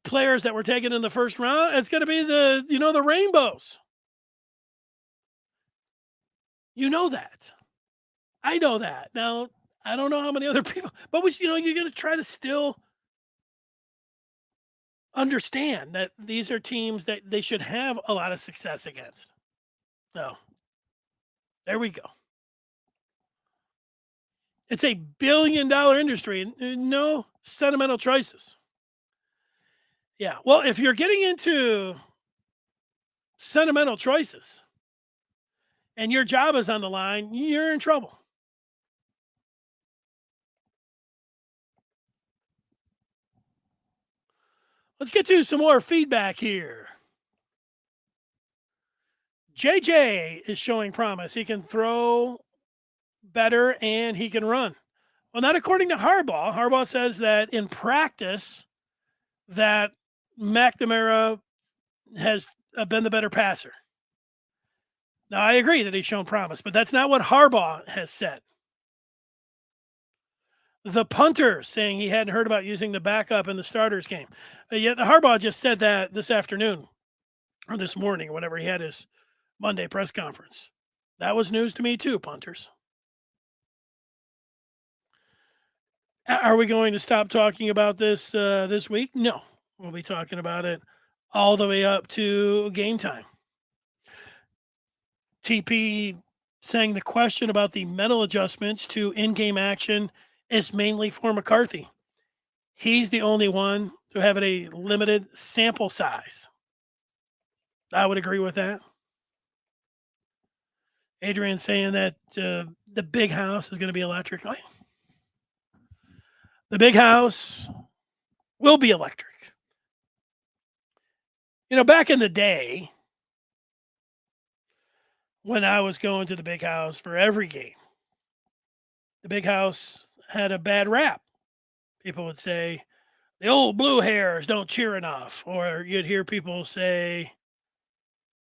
B: players that were taken in the first round. It's going to be the rainbows. You know that. I know that. Now, I don't know how many other people, but you're going to try to still understand that these are teams that they should have a lot of success against. No. There we go. It's a billion-dollar industry and no sentimental choices. Yeah. Well, if you're getting into sentimental choices and your job is on the line, you're in trouble. Let's get to some more feedback here. JJ is showing promise. He can throw better and he can run. Well, not according to Harbaugh. Harbaugh says that in practice that McNamara has been the better passer. Now, I agree that he's shown promise, but that's not what Harbaugh has said. The punter saying he hadn't heard about using the backup in the starters game. Yet Harbaugh just said that this afternoon or this morning, whenever he had his Monday press conference. That was news to me too, punters. Are we going to stop talking about this this week? No. We'll be talking about it all the way up to game time. TP saying the question about the mental adjustments to in-game action is mainly for McCarthy. He's the only one to have a limited sample size. I would agree with that. Adrian saying that the big house is going to be electric. Oh, yeah. The big house will be electric. You know, back in the day, when I was going to the big house for every game, the big house had a bad rap. People would say, the old blue hairs don't cheer enough. Or you'd hear people say,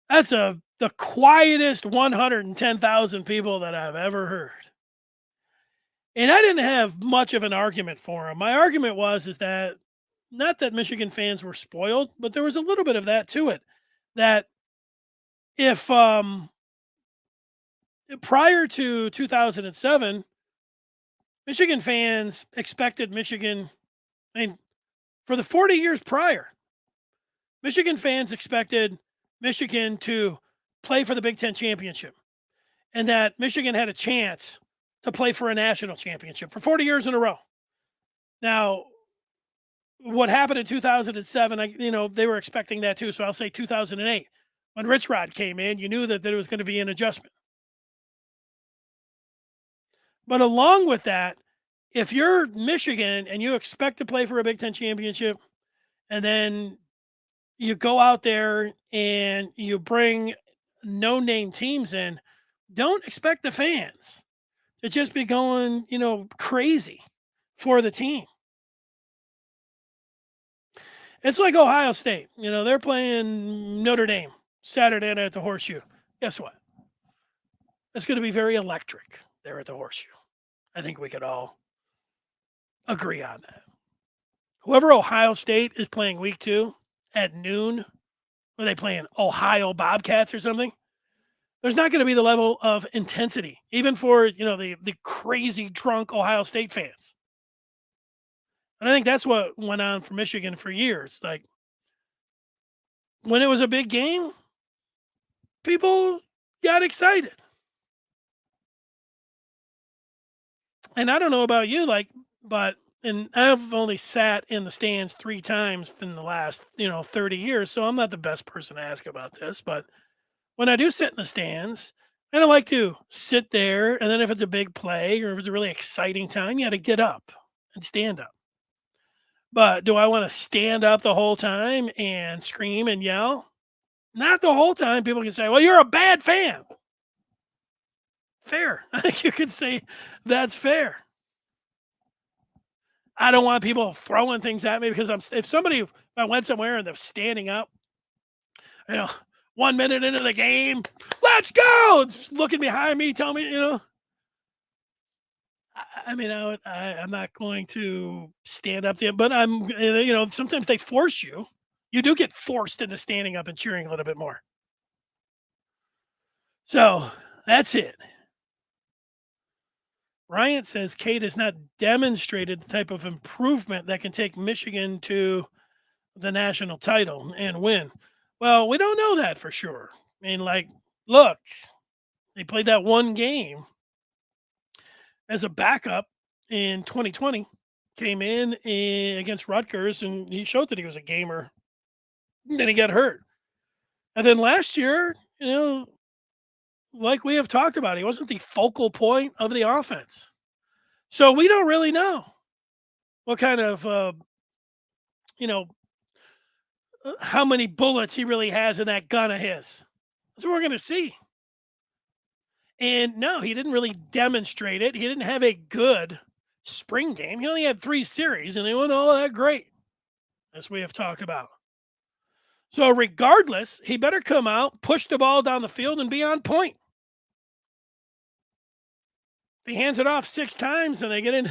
B: that's the quietest 110,000 people that I've ever heard. And I didn't have much of an argument for him. My argument is that not that Michigan fans were spoiled, but there was a little bit of that to it. That if prior to 2007, Michigan fans expected Michigan, I mean, for the 40 years prior, Michigan fans expected Michigan to play for the Big Ten championship and that Michigan had a chance to play for a national championship for 40 years in a row. Now, what happened in 2007, they were expecting that too. So I'll say 2008. When Rich Rod came in, you knew that there was going to be an adjustment. But along with that, if you're Michigan and you expect to play for a Big Ten championship, and then you go out there and you bring no-name teams in, don't expect the fans to just be going, crazy for the team. It's like Ohio State. They're playing Notre Dame Saturday night at the Horseshoe. Guess what? It's going to be very electric there at the Horseshoe. I think we could all agree on that. Whoever Ohio State is playing week 2 at noon, are they playing Ohio Bobcats or something? There's not going to be the level of intensity, even for, the crazy drunk Ohio State fans. And I think that's what went on for Michigan for years. Like, when it was a big game, people got excited. And I don't know about you, and I've only sat in the stands 3 times in the last, 30 years, so I'm not the best person to ask about this. But when I do sit in the stands, I don't like to sit there, and then if it's a big play or if it's a really exciting time, you got to get up and stand up. But do I want to stand up the whole time and scream and yell? Not the whole time. People can say, well, you're a bad fan. Fair. I think you could say that's fair. I don't want people throwing things at me because if I went somewhere and they're standing up, 1 minute into the game, let's go, just looking behind me, tell me, I'm not going to stand up there, but sometimes they force you. You do get forced into standing up and cheering a little bit more. So that's it. Ryan says Cade has not demonstrated the type of improvement that can take Michigan to the national title and win. Well, we don't know that for sure. look, they played that one game as a backup in 2020, came in against Rutgers, and he showed that he was a gamer. Then he got hurt. And then last year, like we have talked about, he wasn't the focal point of the offense. So we don't really know what kind of, you know, how many bullets he really has in that gun of his. That's what we're going to see. And no, he didn't really demonstrate it. He didn't have a good spring game. He only had 3 series, and they weren't all that great, as we have talked about. So regardless, he better come out, push the ball down the field, and be on point. If he hands it off 6 times and they get in,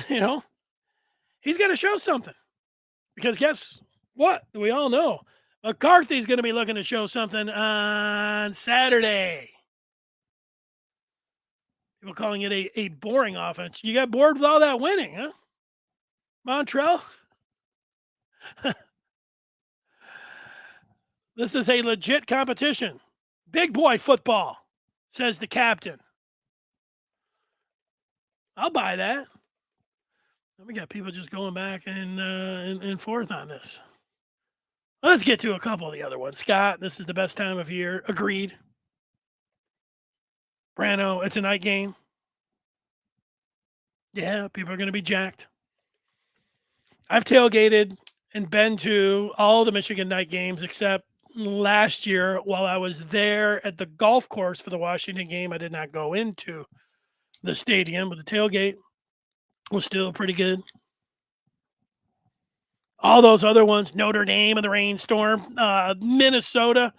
B: he's got to show something. Because guess what? We all know McCarthy's going to be looking to show something on Saturday. People calling it a boring offense. You got bored with all that winning, huh? Montrell? This is a legit competition. Big boy football, says the captain. I'll buy that. We got people just going back and forth on this. Let's get to a couple of the other ones. Scott, this is the best time of year. Agreed. Brano, it's a night game. Yeah, people are going to be jacked. I've tailgated and been to all the Michigan night games except last year while I was there at the golf course for the Washington game. I did not go into the stadium, but the tailgate was still pretty good. All those other ones, Notre Dame and the rainstorm, Minnesota.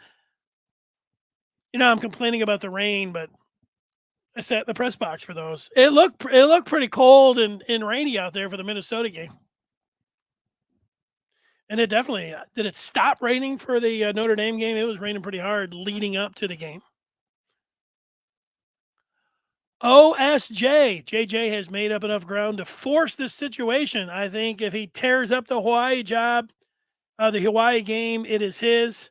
B: I'm complaining about the rain, but I sat in the press box for those. It looked pretty cold and rainy out there for the Minnesota game. And it definitely did. It stop raining for the Notre Dame game? It was raining pretty hard leading up to the game. OSJ. JJ has made up enough ground to force this situation. I think if he tears up the Hawaii job, the Hawaii game, it is his.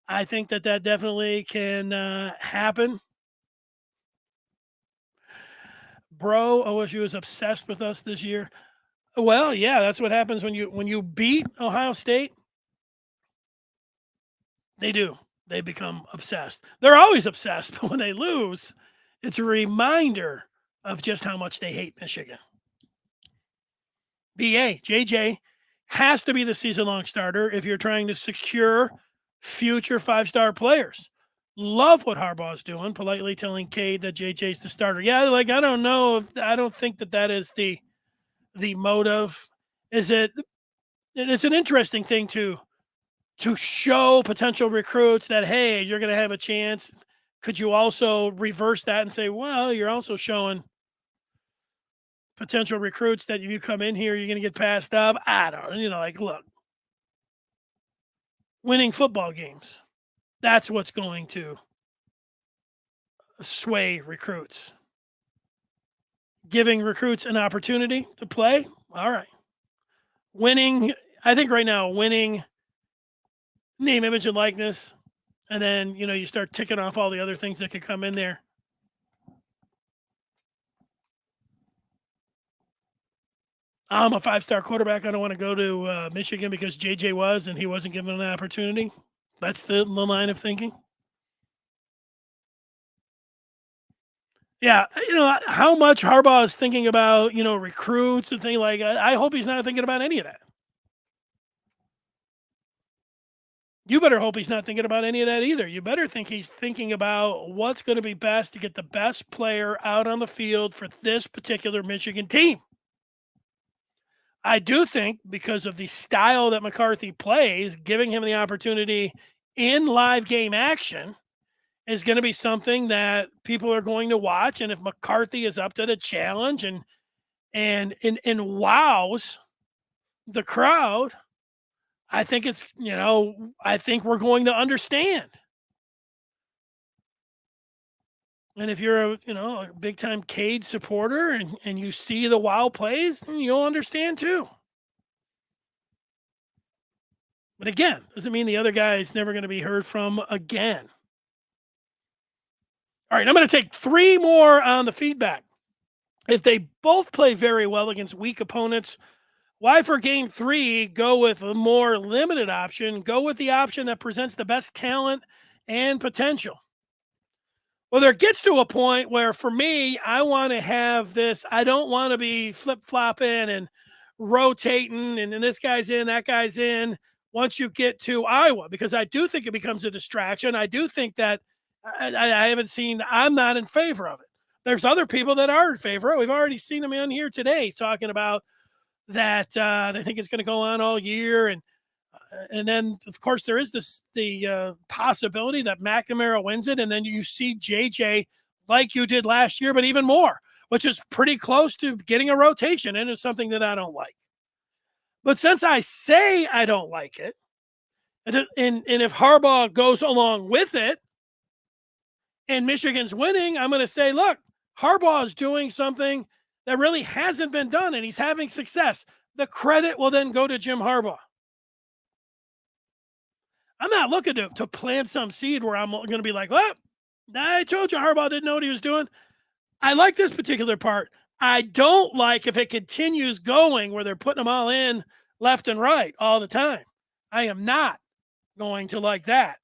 B: I think that definitely can happen. Bro, OSU is obsessed with us this year. Well, yeah, that's what happens when you beat Ohio State. They do. They become obsessed. They're always obsessed, but when they lose, it's a reminder of just how much they hate Michigan. JJ has to be the season-long starter if you're trying to secure future 5-star players. Love what Harbaugh is doing, politely telling Cade that JJ's the starter. Yeah, I don't know. I don't think that is the motive. It's an interesting thing to show potential recruits that, hey, you're going to have a chance. Could you also reverse that and say, well, you're also showing potential recruits that if you come in here, you're going to get passed up? I don't know. Look, winning football games, that's what's going to sway recruits. Giving recruits an opportunity to play, all right. Winning, I think right now, winning, name, image, and likeness, and then, you start ticking off all the other things that could come in there. I'm a 5-star quarterback. I don't want to go to Michigan because JJ was, and he wasn't given an opportunity. That's the line of thinking. Yeah, how much Harbaugh is thinking about, recruits and things like that. I hope he's not thinking about any of that. You better hope he's not thinking about any of that either. You better think he's thinking about what's going to be best to get the best player out on the field for this particular Michigan team. I do think because of the style that McCarthy plays, giving him the opportunity in live game action is going to be something that people are going to watch. And if McCarthy is up to the challenge and wows the crowd, I think it's, I think we're going to understand. And if you're a big time Cade supporter and you see the wow plays, you'll understand too. But again, doesn't mean the other guy is never going to be heard from again. All right, I'm going to take 3 more on the feedback. If they both play very well against weak opponents, why for game 3 go with a more limited option? Go with the option that presents the best talent and potential. Well, there gets to a point where for me, I want to have this. I don't want to be flip flopping and rotating, and this guy's in, that guy's in. Once you get to Iowa, because I do think it becomes a distraction. I do think that I haven't seen. I'm not in favor of it. There's other people that are in favor. We've already seen them in here today talking about that. They think it's going to go on all year, and then of course there is the possibility that McNamara wins it, and then you see JJ like you did last year, but even more, which is pretty close to getting a rotation, and it's something that I don't like. But since I say I don't like it, and if Harbaugh goes along with it, and Michigan's winning, I'm going to say, look, Harbaugh is doing something that really hasn't been done, and he's having success. The credit will then go to Jim Harbaugh. I'm not looking to plant some seed where I'm going to be like, well, I told you Harbaugh didn't know what he was doing. I like this particular part. I don't like if it continues going where they're putting them all in left and right all the time. I am not going to like that.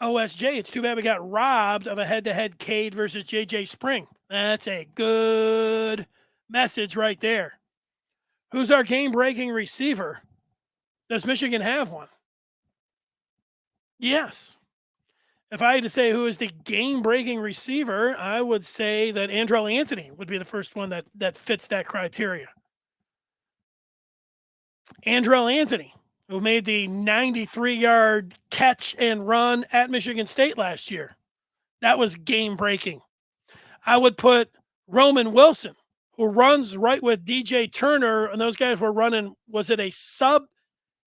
B: OSJ, it's too bad we got robbed of a head-to-head Cade versus JJ Spring. That's a good message right there. Who's our game-breaking receiver? Does Michigan have one? Yes. If I had to say who is the game-breaking receiver, I would say that Andrell Anthony would be the first one that fits that criteria. Andrell Anthony, who made the 93-yard catch and run at Michigan State last year. That was game-breaking. I would put Roman Wilson, who runs right with DJ Turner, and those guys were running, was it a sub?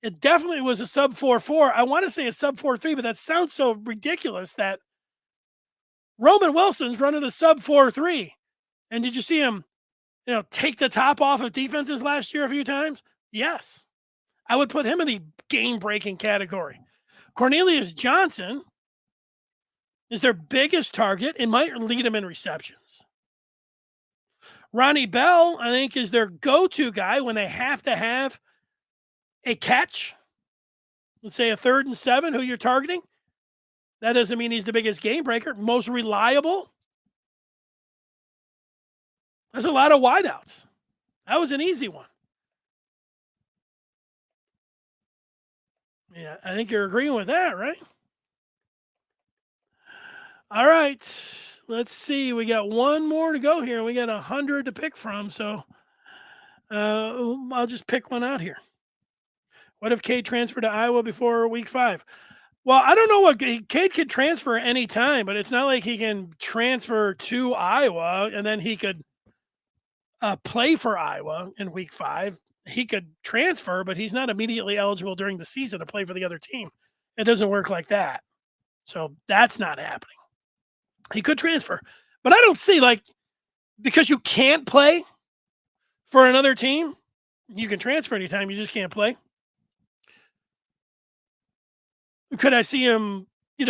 B: It definitely was a sub 4.4. I want to say a sub 4.3, but that sounds so ridiculous that Roman Wilson's running a sub 4.3. And did you see him, take the top off of defenses last year a few times? Yes. I would put him in the game-breaking category. Cornelius Johnson is their biggest target and might lead them in receptions. Ronnie Bell, I think, is their go-to guy when they have to have a catch. Let's say a 3rd and 7, who you're targeting. That doesn't mean he's the biggest game breaker. Most reliable. There's a lot of wideouts. That was an easy one. Yeah, I think you're agreeing with that, right? All right. Let's see. We got one more to go here. We got 100 to pick from, so I'll just pick one out here. What if Cade transferred to Iowa before week 5? Well, I don't know what Cade could transfer any time, but it's not like he can transfer to Iowa and then he could play for Iowa in week 5. He could transfer, but he's not immediately eligible during the season to play for the other team. It doesn't work like that. So that's not happening. He could transfer, but I don't see, because you can't play for another team, you can transfer anytime, you just can't play. Could I see him,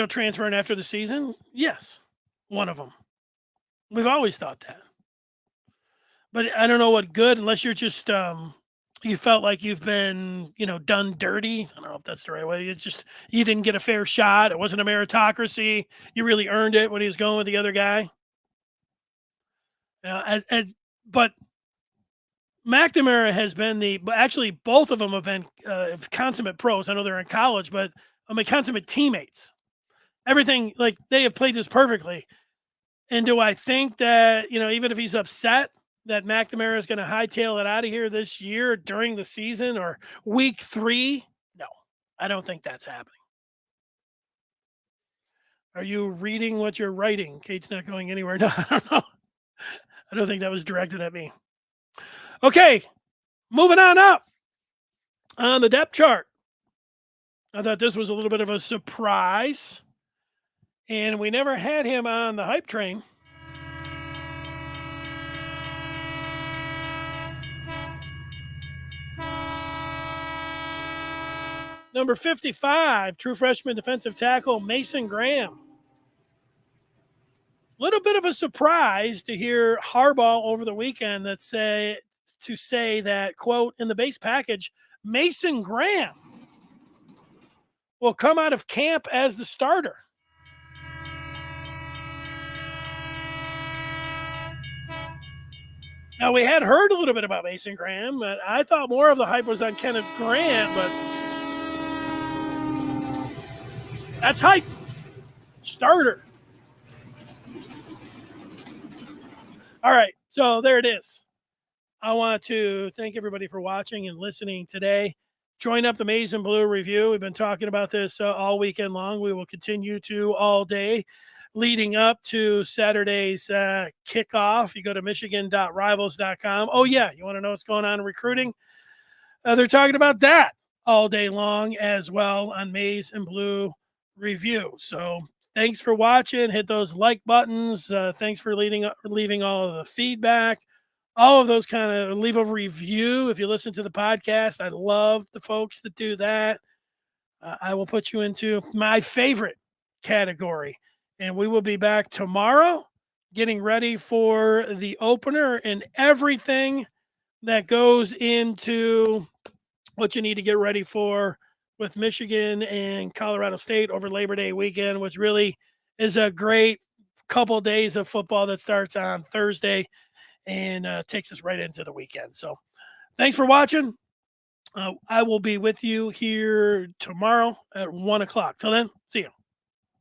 B: transferring after the season? Yes, one of them. We've always thought that. But I don't know what good, unless you're just, you felt like you've been, done dirty. I don't know if that's the right way. It's just, you didn't get a fair shot. It wasn't a meritocracy. You really earned it when he was going with the other guy. But McNamara has been actually both of them have been consummate pros. I know they're in college, but consummate teammates. Everything, they have played this perfectly. And do I think that, even if he's upset, that McNamara is going to hightail it out of here this year during the season or week 3? No, I don't think that's happening. Are you reading what you're writing? Kate's not going anywhere. No, I don't know. I don't think that was directed at me. Okay, moving on up on the depth chart. I thought this was a little bit of a surprise, and we never had him on the hype train. Number 55, true freshman defensive tackle Mason Graham. Little bit of a surprise to hear Harbaugh over the weekend say that, quote, in the base package, Mason Graham will come out of camp as the starter. Now, we had heard a little bit about Mason Graham, but I thought more of the hype was on Kenneth Grant, but that's hype. Starter. All right, so there it is. I want to thank everybody for watching and listening today. Join up the Maize and Blue review. We've been talking about this all weekend long. We will continue to all day leading up to Saturday's kickoff. You go to michigan.rivals.com. Oh, yeah, you want to know what's going on in recruiting? They're talking about that all day long as well on Maize and Blue review. So thanks for watching. Hit those like buttons. Thanks for leaving all of the feedback. All of those kind of leave a review. If you listen to the podcast, I love the folks that do that. I will put you into my favorite category. And we will be back tomorrow getting ready for the opener and everything that goes into what you need to get ready for with Michigan and Colorado State over Labor Day weekend, which really is a great couple days of football that starts on Thursday and takes us right into the weekend. So thanks for watching. I will be with you here tomorrow at 1 o'clock. Till then, see you.